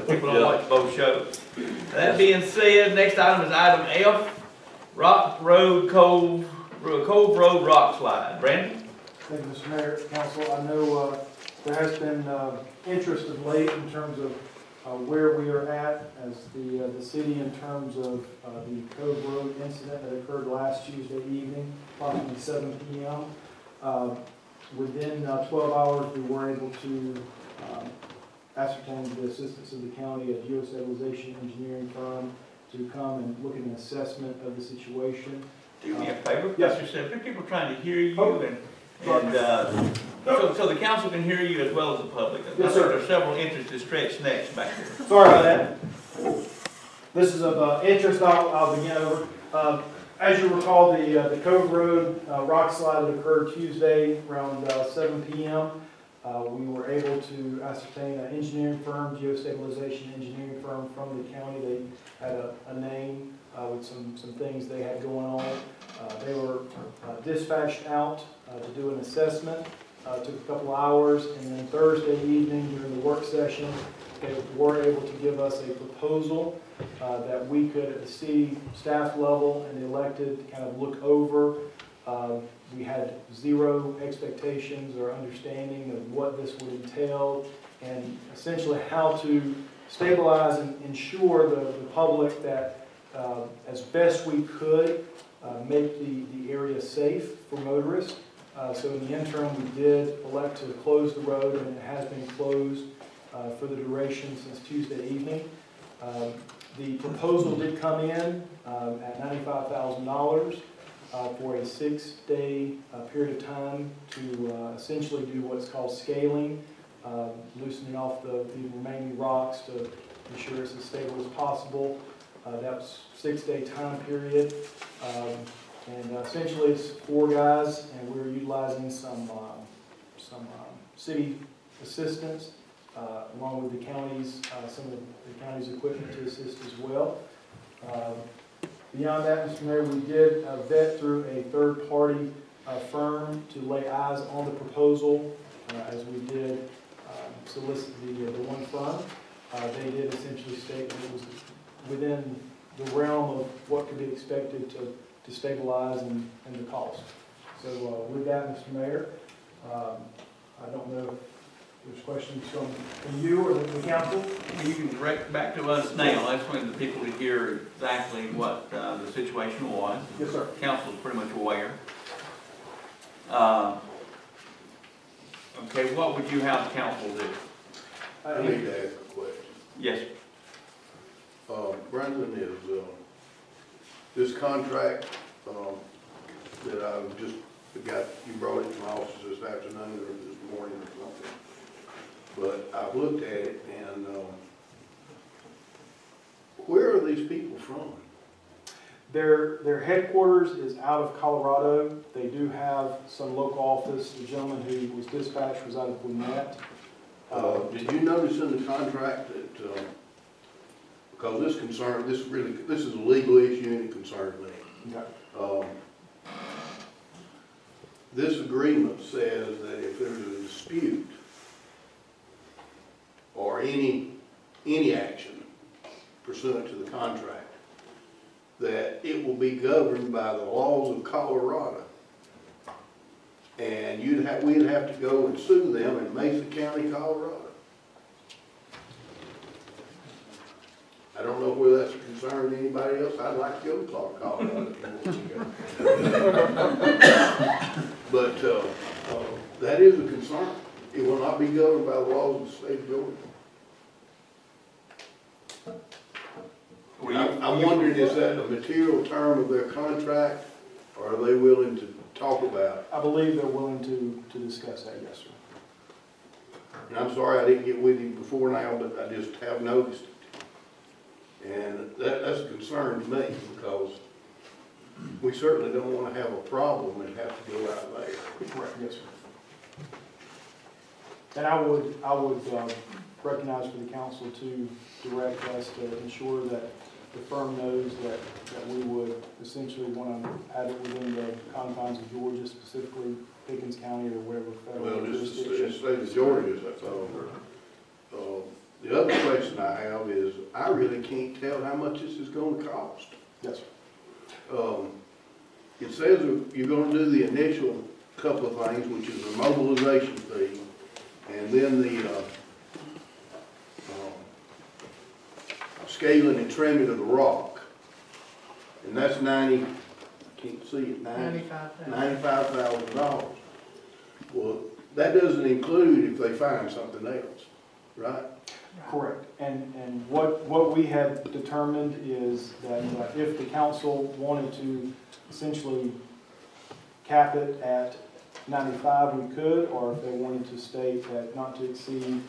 people don't watch both shows. That being said, next item is item F, Cove Road Rock Slide. Brandon? Thank you, Mr. Mayor, Council. I know there has been interest of late in terms of where we are at as the city in terms of the Cove Road incident that occurred last Tuesday evening, approximately 7 p.m. Within 12 hours, we were able to ascertain the assistance of the county, a geostabilization engineering firm, to come and look at an assessment of the situation. Do me a favor, Yes. Mr. There are people trying to hear you, Oh. and so the council can hear you as well as the public. Yes, sir. There are several interested stretched necks back there. Sorry about that. This is of interest. I'll begin over. As you recall, the Cove Road rock slide that occurred Tuesday around 7 p.m. We were able to ascertain an engineering firm, geostabilization engineering firm from the county. They had a name with some things they had going on. They were dispatched out to do an assessment. Took a couple hours, and then Thursday evening during the work session, they were able to give us a proposal that we could, at the city staff level and the elected, kind of look over. We had zero expectations or understanding of what this would entail, and essentially how to stabilize and ensure the public that, as best we could, make the area safe for motorists. So in the interim, we did elect to close the road, and it has been closed for the duration since Tuesday evening. The proposal did come in at $95,000 for a 6-day period of time to essentially do what's called scaling, loosening off the remaining rocks to ensure it's as stable as possible. That was a 6-day time period. And essentially it's 4 guys, and we're utilizing some city assistance, along with the county's, some of the county's equipment to assist as well. Beyond that, Mr. Mayor, we did vet through a third-party firm to lay eyes on the proposal, as we did solicit the one firm. They did essentially state that it was within the realm of what could be expected to stabilize and the cost. So with that, Mr. Mayor, I don't know if there's questions from you or the council. You can direct back to us now. That's when the people would hear exactly what the situation was. Yes, sir. Council's pretty much aware. Okay, what would you have the council do? I need to ask a question. Yes. Brandon, is this contract that I just got, you brought it to my office this afternoon or this morning or something, but I've looked at it, and where are these people from? Their headquarters is out of Colorado. They do have some local office. The gentleman who was dispatched was out of Gwinnett. Did you notice in the contract that, because this is a legal issue and it concerns me. Okay. This agreement says that if there's a dispute or any action pursuant to the contract, that it will be governed by the laws of Colorado. And we'd have to go and sue them in Mesa County, Colorado. I don't know whether that's a concern to anybody else. I'd like to go to Colorado if you want to go. But that is a concern. It will not be governed by the laws of the state of Georgia. I'm wondering, is that a material term of their contract, or are they willing to talk about it? I believe they're willing to discuss that, yes, sir. And I'm sorry I didn't get with you before now, but I just have noticed it. And that's a concern to me, because we certainly don't want to have a problem and have to go out there. Correct, yes, sir. And I would recognize for the council to direct us to ensure that the firm knows that we would essentially want to have it within the confines of Georgia, specifically Pickens County or wherever federal Well, just the jurisdiction. state of Georgia, that's all. The other question I have is, I really can't tell how much this is gonna cost. Yes, sir. It says you're gonna do the initial couple of things, which is the mobilization fee, and then the, scaling and trimming of the rock. And that's I can't see it, $95,000. Well, that doesn't include if they find something else, right? Correct. And what we have determined is that if the council wanted to essentially cap it at 95, we could, or if they wanted to state that not to exceed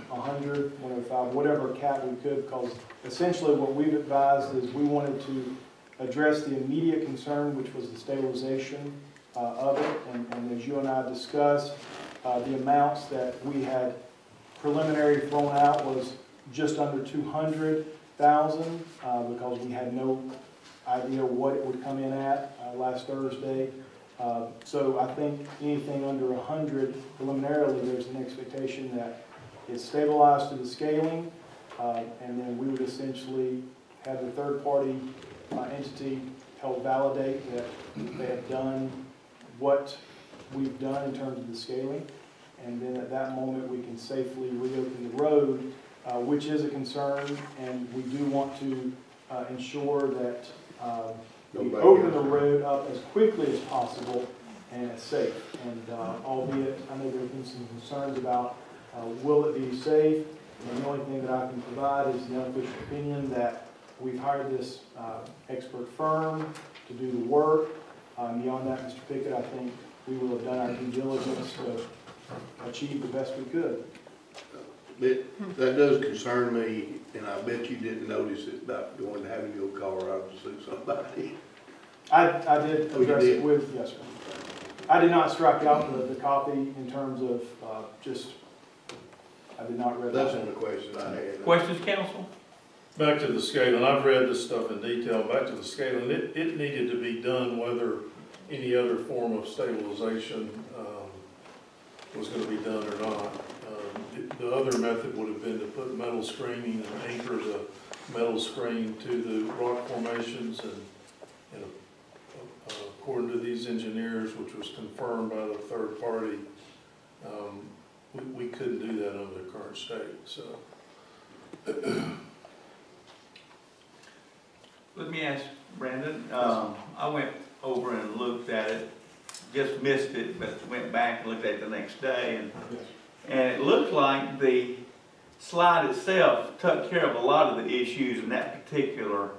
100, 105, whatever cap we could, because essentially what we've advised is we wanted to address the immediate concern, which was the stabilization of it. And as you and I discussed, the amounts that we had preliminary thrown out was just under 200,000 because we had no idea what it would come in at last Thursday. So I think anything under 100 preliminarily, there's an expectation that it's stabilized to the scaling, and then we would essentially have the third-party entity help validate that they have done what we've done in terms of the scaling. And then at that moment, we can safely reopen the road, which is a concern, and we do want to ensure that we open the road up as quickly as possible and as safe. And albeit, I know there have been some concerns about will it be safe, and the only thing that I can provide is the unofficial opinion that we've hired this expert firm to do the work. Beyond that, Mr. Pickett, I think we will have done our due diligence to achieve the best we could. That does concern me, and I bet you didn't notice it about going to having your car out to sue somebody. I did address it with, yes, sir. I did not strike out the copy in terms of I did not read that. That's one of the questions I had. Questions, council? Back to the scaling, I've read this stuff in detail, back to the scaling, it needed to be done whether any other form of stabilization was going to be done or not. The other method would have been to put metal screening and anchor the metal screen to the rock formations, and according to these engineers, which was confirmed by the third party, we couldn't do that under the current state. So. Let me ask Brandon, I went over and looked at it, just missed it, but went back and looked at it the next day, and it looked like the slide itself took care of a lot of the issues in that particular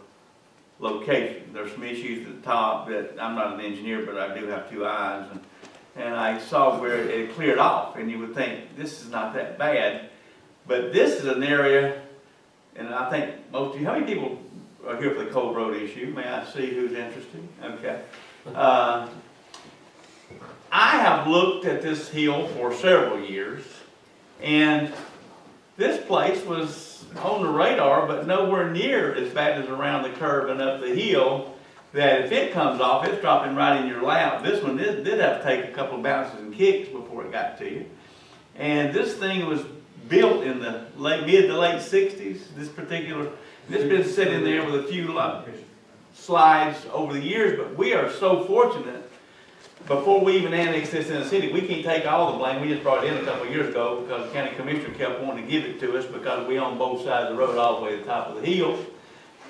location. There's some issues at the top that, I'm not an engineer, but I do have two eyes, and I saw where it cleared off, and you would think, this is not that bad, but this is an area, and I think most of you, how many people are here for the Cove Road issue? May I see who's interested? Okay. I have looked at this hill for several years, and this place was on the radar, but nowhere near as bad as around the curve and up the hill, that if it comes off, it's dropping right in your lap. This one did have to take a couple of bounces and kicks before it got to you. And this thing was built in the mid to late 60s, this particular. It's been sitting there with a few slides over the years, but we are so fortunate. Before we even annexed this in the city, we can't take all the blame. We just brought it in a couple of years ago because the county commissioner kept wanting to give it to us because we own both sides of the road all the way to the top of the hill.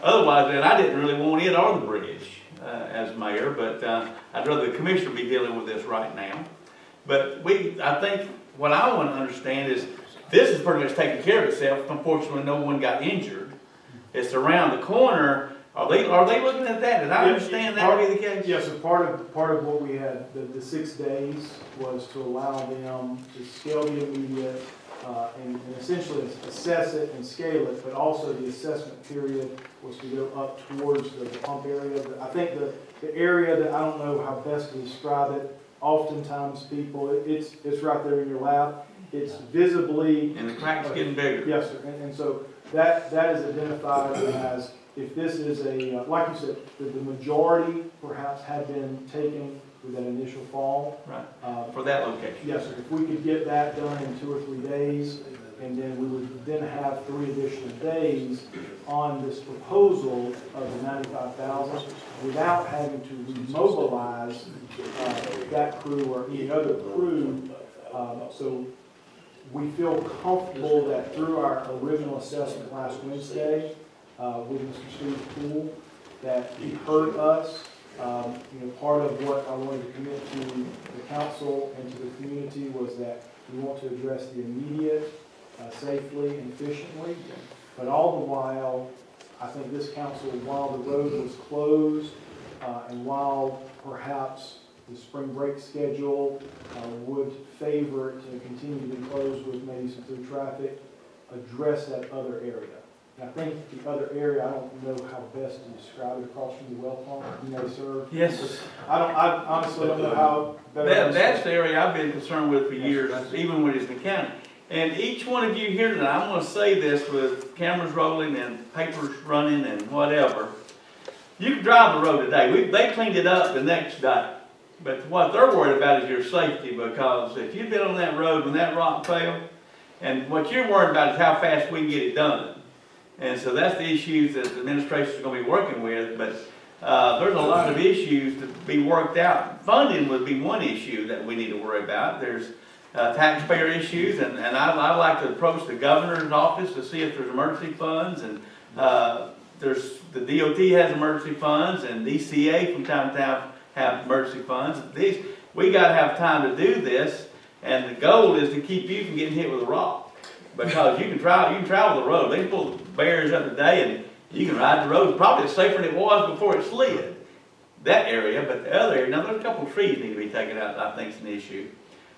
Otherwise, then I didn't really want it or the bridge as mayor, but I'd rather the commissioner be dealing with this right now. But I think what I want to understand is this is pretty much taking care of itself. Unfortunately, no one got injured. It's around the corner. Are they looking at that? Did I understand that to be the case? Yes, so part of what we had, the 6 days, was to allow them to scale the immediate, and essentially assess it and scale it, but also the assessment period was to go up towards the pump area. But I think the area that, I don't know how best to describe it, oftentimes people, it's right there in your lap. It's visibly. And the crack's getting bigger. Yes, sir. And so that is identified as, if this is a, like you said, the majority perhaps had been taken with that initial fall. Right, for that location. Yes, sir. If we could get that done in 2 or 3 days, and then we would then have 3 additional days on this proposal of the 95,000 without having to remobilize that crew or any other crew. So we feel comfortable that through our original assessment last Wednesday with Mr. Steve Poole, that he heard us. Part of what I wanted to commit to the council and to the community was that we want to address the immediate safely and efficiently, but all the while, I think this council, while the road was closed and while perhaps the spring break schedule would favor it to continue to be closed with maybe some through traffic, address that other area. And I think the other area, I don't know how best to describe it, across from the well pump, you may serve. Yes. I honestly don't know how better. That's the area I've been concerned with for years, even when it's the county. And each one of you here tonight, I'm going to say this with cameras rolling and papers running and whatever. You can drive the road today. They cleaned it up the next day. But what they're worried about is your safety, because if you've been on that road when that rock fell, and what you're worried about is how fast we can get it done. And so that's the issues that the administration is going to be working with. But there's a lot of issues to be worked out. Funding would be one issue that we need to worry about. There's taxpayer issues, and I like to approach the governor's office to see if there's emergency funds, and there's the DOT has emergency funds, and DCA from time to time have emergency funds. We got to have time to do this, and the goal is to keep you from getting hit with a rock, because you can travel the road. They pull the barriers up today, and you can ride the road. Probably safer than it was before it slid. That area, but the other area, now there's a couple of trees need to be taken out. I think is an issue.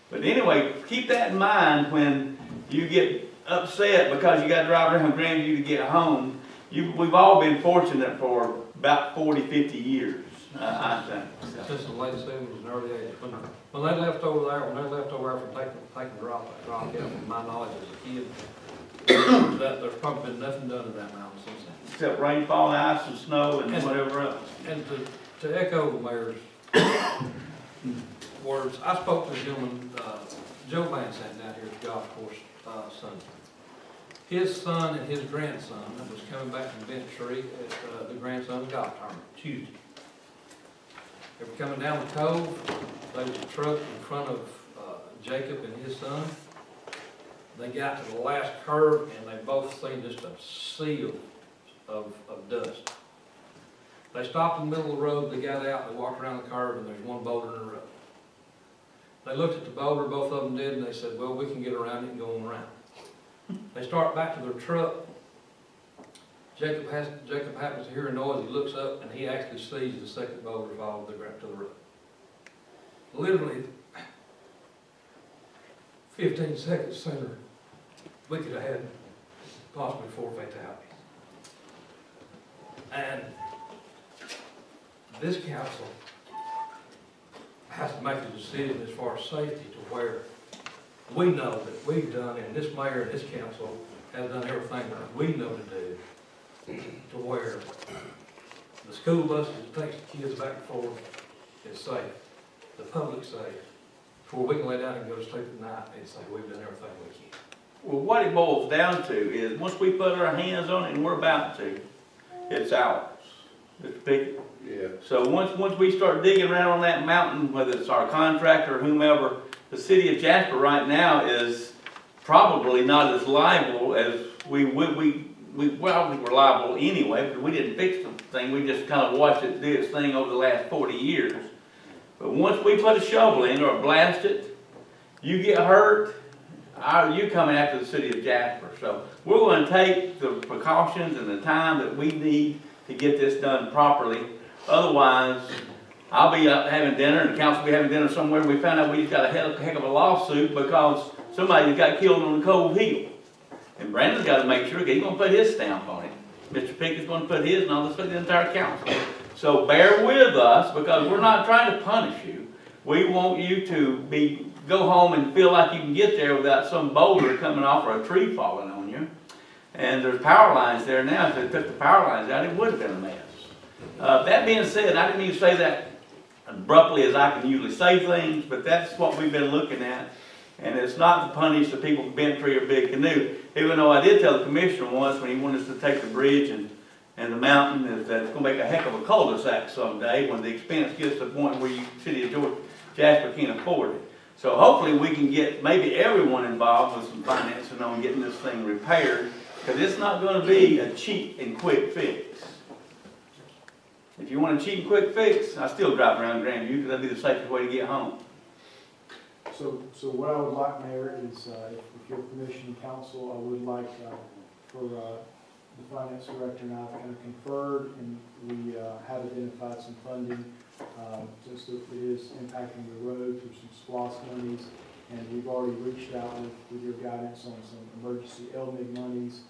But anyway, keep that in mind when you get upset because you got to drive around Grandview to get home. We've all been fortunate for about 40, 50 years, I think. Since the late 70s and early 80s. When they left over there from taking the rock out, from my knowledge as a kid, there's probably been nothing done to that mountain since then. Except rainfall, ice, and snow, and whatever else. And to echo the mayor's words, I spoke to a gentleman, Joe Van sat down here at the golf course Sunday. His son and his grandson was coming back from Bent Tree at the grandson's golf tournament Tuesday. They were coming down the cove. There was a truck in front of Jacob and his son. They got to the last curve, and they both seen just a sea of dust. They stopped in the middle of the road. They got out. They walked around the curve, and there's one boulder in the road. They looked at the boulder, both of them did, and they said, well, we can get around it and go on around. They start back to their truck. Jacob happens to hear a noise. He looks up, and he actually sees the second boulder fall to the road. Literally 15 seconds sooner, we could have had possibly 4 fatalities. And this council has to make a decision as far as safety to where we know that we've done, and this mayor and this council has done everything that we know to do, to where the school buses that takes the kids back and forth is safe, the public's safe, before we can lay down and go to sleep at night and say we've done everything we can. Well, what it boils down to is once we put our hands on it, and we're about to, it's ours. It's big. Yeah. So once we start digging around on that mountain, whether it's our contractor or whomever, the city of Jasper right now is probably not as liable as well, we were liable anyway, because we didn't fix the thing. We just kind of watched it do its thing over the last 40 years. But once we put a shovel in or blast it, you get hurt, you coming after the city of Jasper. So we're going to take the precautions and the time that we need to get this done properly. Otherwise, I'll be having dinner and the council will be having dinner somewhere. We found out we just got a heck of a lawsuit because somebody got killed on the Cove Hill. And Brandon's got to make sure he's going to put his stamp on it. Mr. Pickett's going to put his, and all this, the entire council. So bear with us, because we're not trying to punish you. We want you to go home and feel like you can get there without some boulder coming off or a tree falling on you. And there's power lines there now. If they took the power lines out, it would have been a mess. That being said, I didn't mean to say that abruptly as I can usually say things, but that's what we've been looking at. And it's not to punish the people of Bent Tree or Big Canoe, even though I did tell the commissioner once when he wanted us to take the bridge and the mountain, that it's going to make a heck of a cul-de-sac someday when the expense gets to the point where city of Jasper can't afford it. So hopefully we can get maybe everyone involved with some financing on getting this thing repaired, because it's not going to be a cheap and quick fix. If you want a cheap and quick fix, I still drive around Grandview because that'd be the safest way to get home. So what I would like, Mayor, is if your permission and council, I would like for the finance director and I have kind of conferred, and we have identified some funding since it is impacting the road through some SPLOST monies, and we've already reached out with your guidance on some emergency LMIG monies.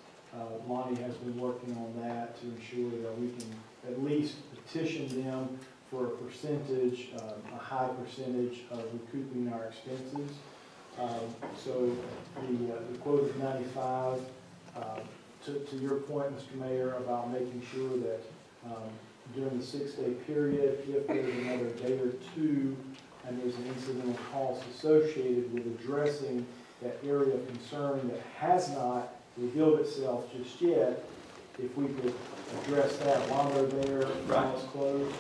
Lonnie has been working on that to ensure that we can at least petition them for a percentage, a high percentage of recouping our expenses. So the quote is 95. To your point, Mr. Mayor, about making sure that during the 6-day period, if there's another day or two and there's an incidental cost associated with addressing that area of concern that has not revealed itself just yet, if we could address that while they're there, while it's closed.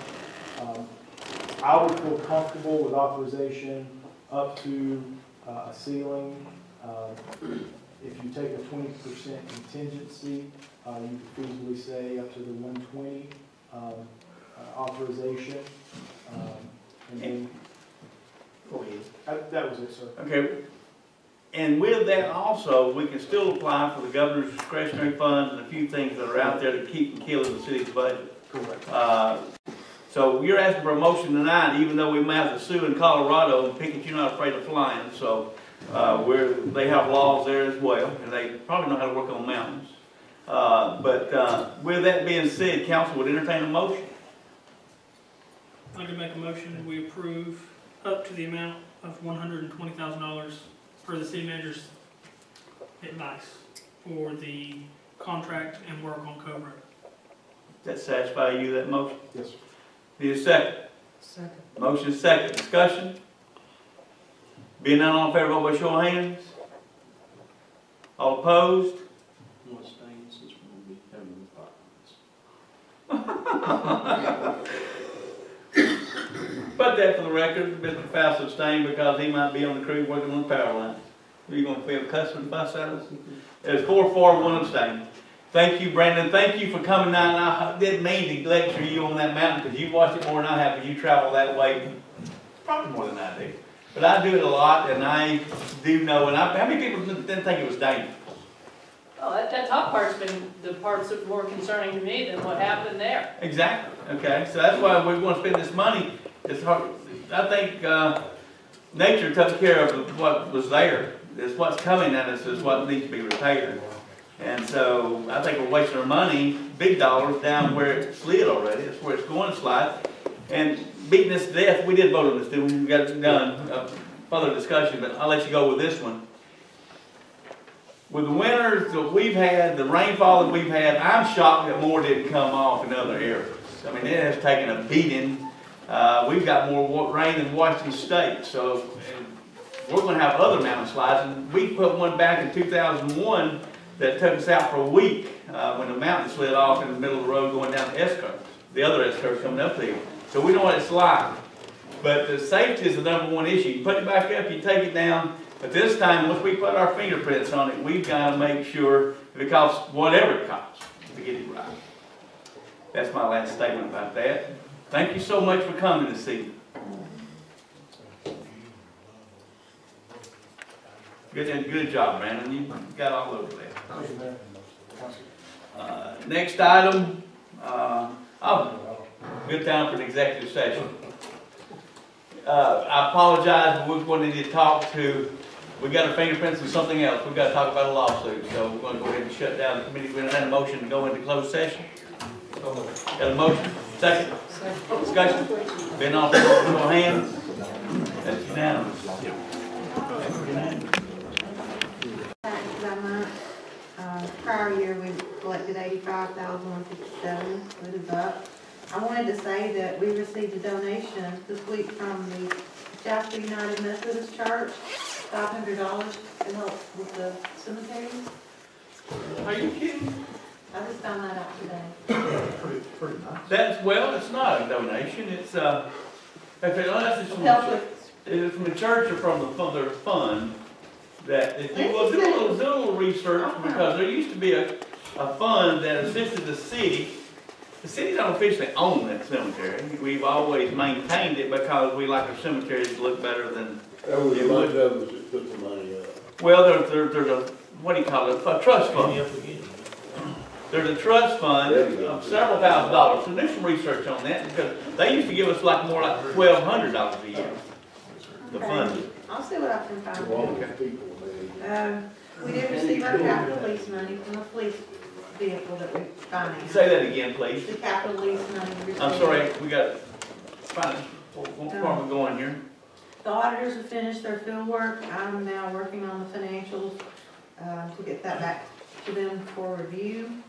I would feel comfortable with authorization up to a ceiling. If you take a 20% contingency, you could feasibly say up to the 120 authorization. And then, Go ahead. that was it, sir. Okay. And with that also, we can still apply for the governor's discretionary funds and a few things that are out there to keep from killing the city's budget. Correct. So you're asking for a motion tonight, even though we may have to sue in Colorado, and Pickett, you're not afraid of flying. So they have laws there as well, and they probably know how to work on mountains. But with that being said, council would entertain a motion. I can make a motion, we approve up to the amount of $120,000 for the city manager's advice for the contract and work on Cove Road. Does that satisfy you, that motion? Yes, sir. Need a second? Second. Motion second. Discussion? Being none, all in favor, vote by show of hands. All opposed? I'm gonna stay since we'll be having the But that for the record, Mr. Faust abstained because he might be on the crew working on the power line. Are you going to feel cussing and fuss at us? There's 4 for, 1 abstain. Thank you, Brandon. Thank you for coming down. I didn't mean to lecture you on that mountain because you've watched it more than I have, because you travel that way probably more than I do. But I do it a lot, and I do know. And how many people didn't think it was dangerous? Well, that top part's been the parts that are more concerning to me than what happened there. Exactly. Okay, so that's why we want to spend this money. It's hard. I think nature took care of what was there. It's what's coming at us is what needs to be repaired. And so I think we're wasting our money, big dollars, down where it slid already. That's where it's going to slide. And beating this to death, we did vote on this, didn't we? We got it done. Further discussion, but I'll let you go with this one. With the winters that we've had, the rainfall that we've had, I'm shocked that more didn't come off in other areas. I mean, it has taken a beating. We've got more rain than Washington State, so we're going to have other mountain slides. And we put one back in 2001 that took us out for a week when the mountain slid off in the middle of the road going down the S-curve. The other S-curve coming up there. So we know what it's like. But the safety is the #1 issue. You put it back up, you take it down. But this time, once we put our fingerprints on it, we've got to make sure that it costs whatever it costs to get it right. That's my last statement about that. Thank you so much for coming this evening. Good job, Brandon. You got all over that. Next item. Good time for an executive session. I apologize, but we're going to need to talk to We got our fingerprints and something else. We gotta talk about a lawsuit, so we're gonna go ahead and shut down the committee. We had a motion to go into closed session. Got a motion? Second? Discussion? Been off the hands? That's unanimous. Taxes that month, prior year, we collected $85,157, it is up. I wanted to say that we received a donation this week from the Jasper United Methodist Church, $500 to help with the cemeteries. Are you kidding? I just found that out today. Pretty nice. That's, well, it's not a donation, it's, unless it's from the Help church. with, It's from the church or from their fund, that if you will do a little research, because there used to be a fund that assisted the city. The city don't officially own that cemetery. We've always maintained it because we like our cemeteries to look better than. That was a bunch of us that put the money up. Well, there's a, what do you call it, a trust fund. There's a trust fund of several $1,000s, so do some research on that, because they used to give us more like $1,200 a year. The fund. I'll see what I can find. People, man. We did receive our capital lease money from the police vehicle that we financed. Say that again, please. The capital lease money we received. I'm sorry, we got, finance department going here. The auditors have finished their field work. I'm now working on the financials to get that back to them for review.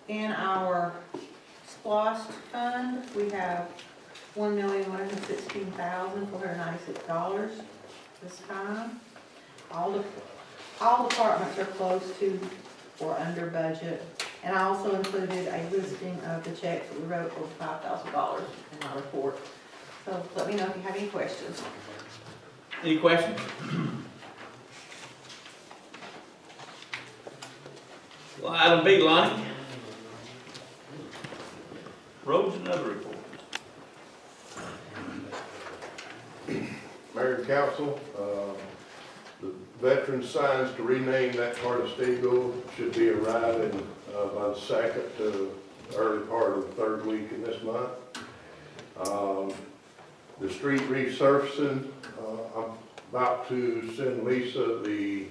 In our SPOSS fund, we have $1,116,496 this time. All departments are close to or under budget. And I also included a listing of the checks that we wrote for $5,000 in my report. So let me know if you have any questions. Any questions? Well, item B, Lonnie. Roads and other reports. Mayor and council, the veteran signs to rename that part of Stegall should be arriving by the second to early part of the third week in this month. The street resurfacing, I'm about to send Lisa the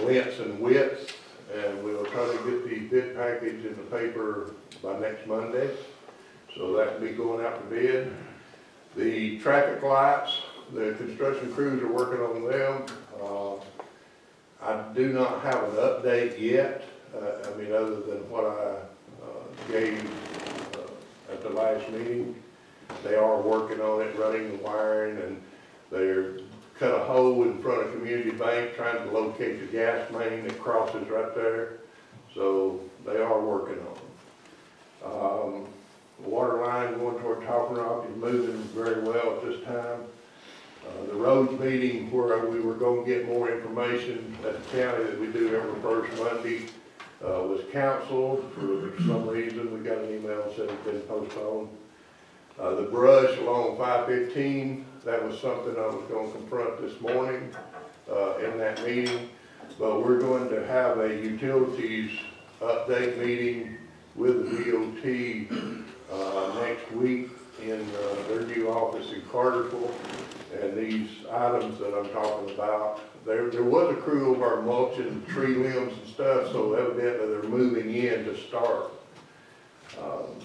lengths and widths, and we'll try to get the bid package in the paper by next Monday. So that will be going out to bid. The traffic lights, the construction crews are working on them. I do not have an update yet. Other than what I gave at the last meeting. They are working on it, running the wiring, and they're cut a hole in front of Community Bank trying to locate the gas main that crosses right there. So they are working on it. The water line going toward Talking Rock is moving very well at this time. The roads meeting where we were going to get more information at the county that we do every first Monday was canceled for some reason. We got an email that said it's been postponed. The brush along 515, that was something I was going to confront this morning in that meeting. But we're going to have a utilities update meeting with the DOT next week in their new office in Cartersville. And these items that I'm talking about, there was a crew over our mulching tree limbs and stuff, so evidently they're moving in to start. And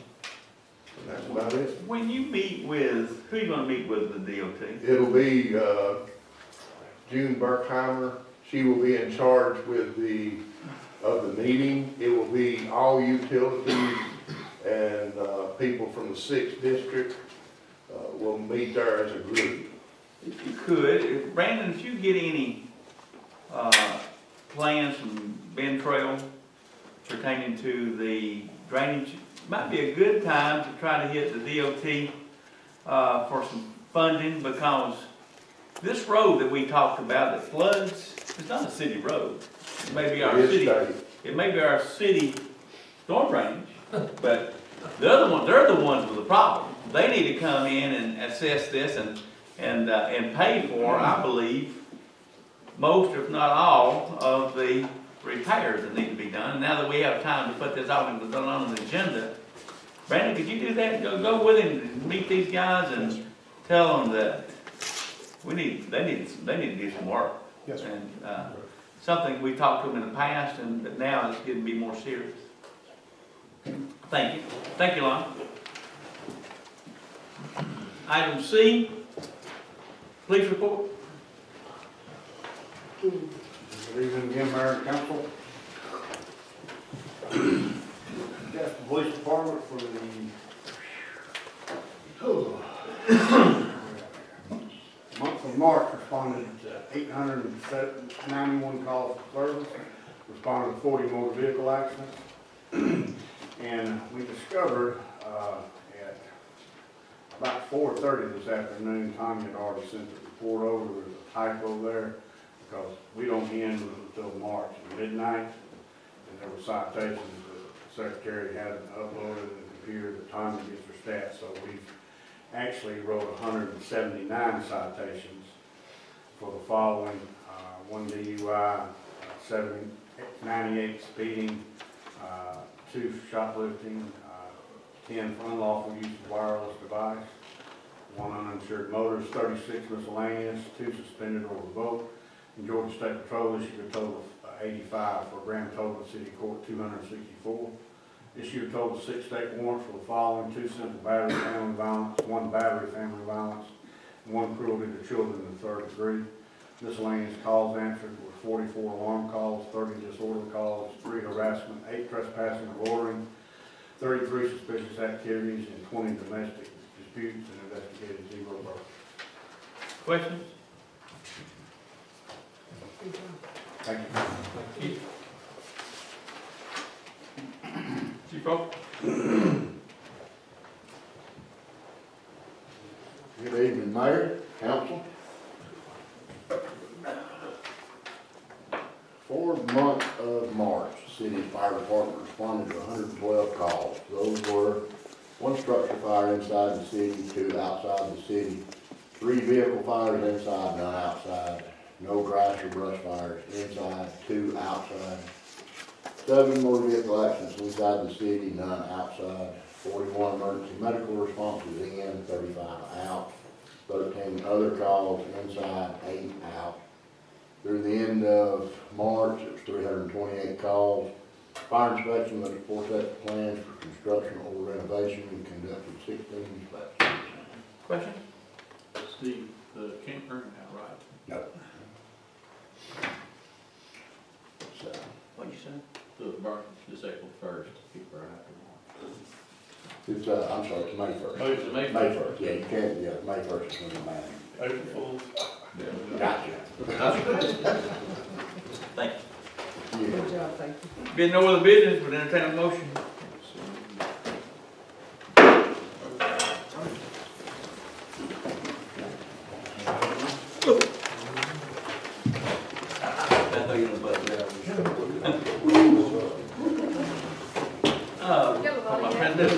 that's about it. When you meet with, who are you going to meet with the DOT? It'll be June Berkheimer. She will be in charge of the meeting. It will be all utilities and people from the 6th district will meet there as a group. If you could, Brandon, if you get any plans from Ben Trail pertaining to the drainage, it might be a good time to try to hit the DOT for some funding, because this road that we talked about that floods, it's not a city road. It may be our city. It may be our city storm drainage, but the other ones, they're the ones with the problem. They need to come in and assess this and pay for, I believe, most, if not all, of the repairs that need to be done. And now that we have time to put this on an agenda, Brandon, could you do that? Go with him and meet these guys and tell them that they need to do some work. Yes, sir. And, something we talked to them in the past, and that now it's getting to be more serious. Thank you. Thank you, Lon. Item C, police report. Good evening again, Mayor and Council. Jasper Police Department for the month of March responded to 891 calls for service, responded to 40 motor vehicle accidents, and we discovered at about 4:30 this afternoon, Tommy had already sent the report over. There was a typo there because we don't end until March at midnight, and there were citations that the secretary hadn't uploaded in the computer that Tommy gets her stats, so we actually wrote 179 citations for the following: 1 DUI, 98 speeding, 2 shoplifting, 10 for unlawful use of wireless device, 1 uninsured motorist, 36 miscellaneous, 2 suspended or revoked. And Georgia State Patrol issued a total of 85 for a grand total of City Court 264. Issued a total of 6 state warrants for the following: 2 simple battery family violence, 1 battery family violence, 1 cruelty to children in the 3rd degree. Miscellaneous calls answered were 44 alarm calls, 30 disorderly calls, 3 harassment, 8 trespassing or loitering, 33 suspicious activities, and 20 domestic disputes, and investigated 0 burglaries. Questions? Good job. Thank you. Thank you. Chief Rowe? Good evening, Mayor, Council. For the month of March, the city's fire department responded to 112 calls. Those were 1 structure fire inside the city, 2 outside the city, 3 vehicle fires inside, none outside, no grass or brush fires inside, 2 outside, 7 motor vehicle accidents inside the city, none outside, 41 emergency medical responses in, 35 out, 13 other calls inside, 8 out. Through the end of March, it was 328 calls. Fire inspection looked at 4 sets of plans for construction or renovation and conducted 16 inspections. Question? Steve, the camp burn out, right? No. So, What'd you say? The burn, this April 1st, keep burn after March. it's, I'm sorry, it's May 1st. Oh, it's May May 1st, yeah, you can't, yeah, May 1st is when the man. April Fools. Gotcha. Thank you. Yeah. Good job, thank you. Being no other business, would entertain a motion. My friend, this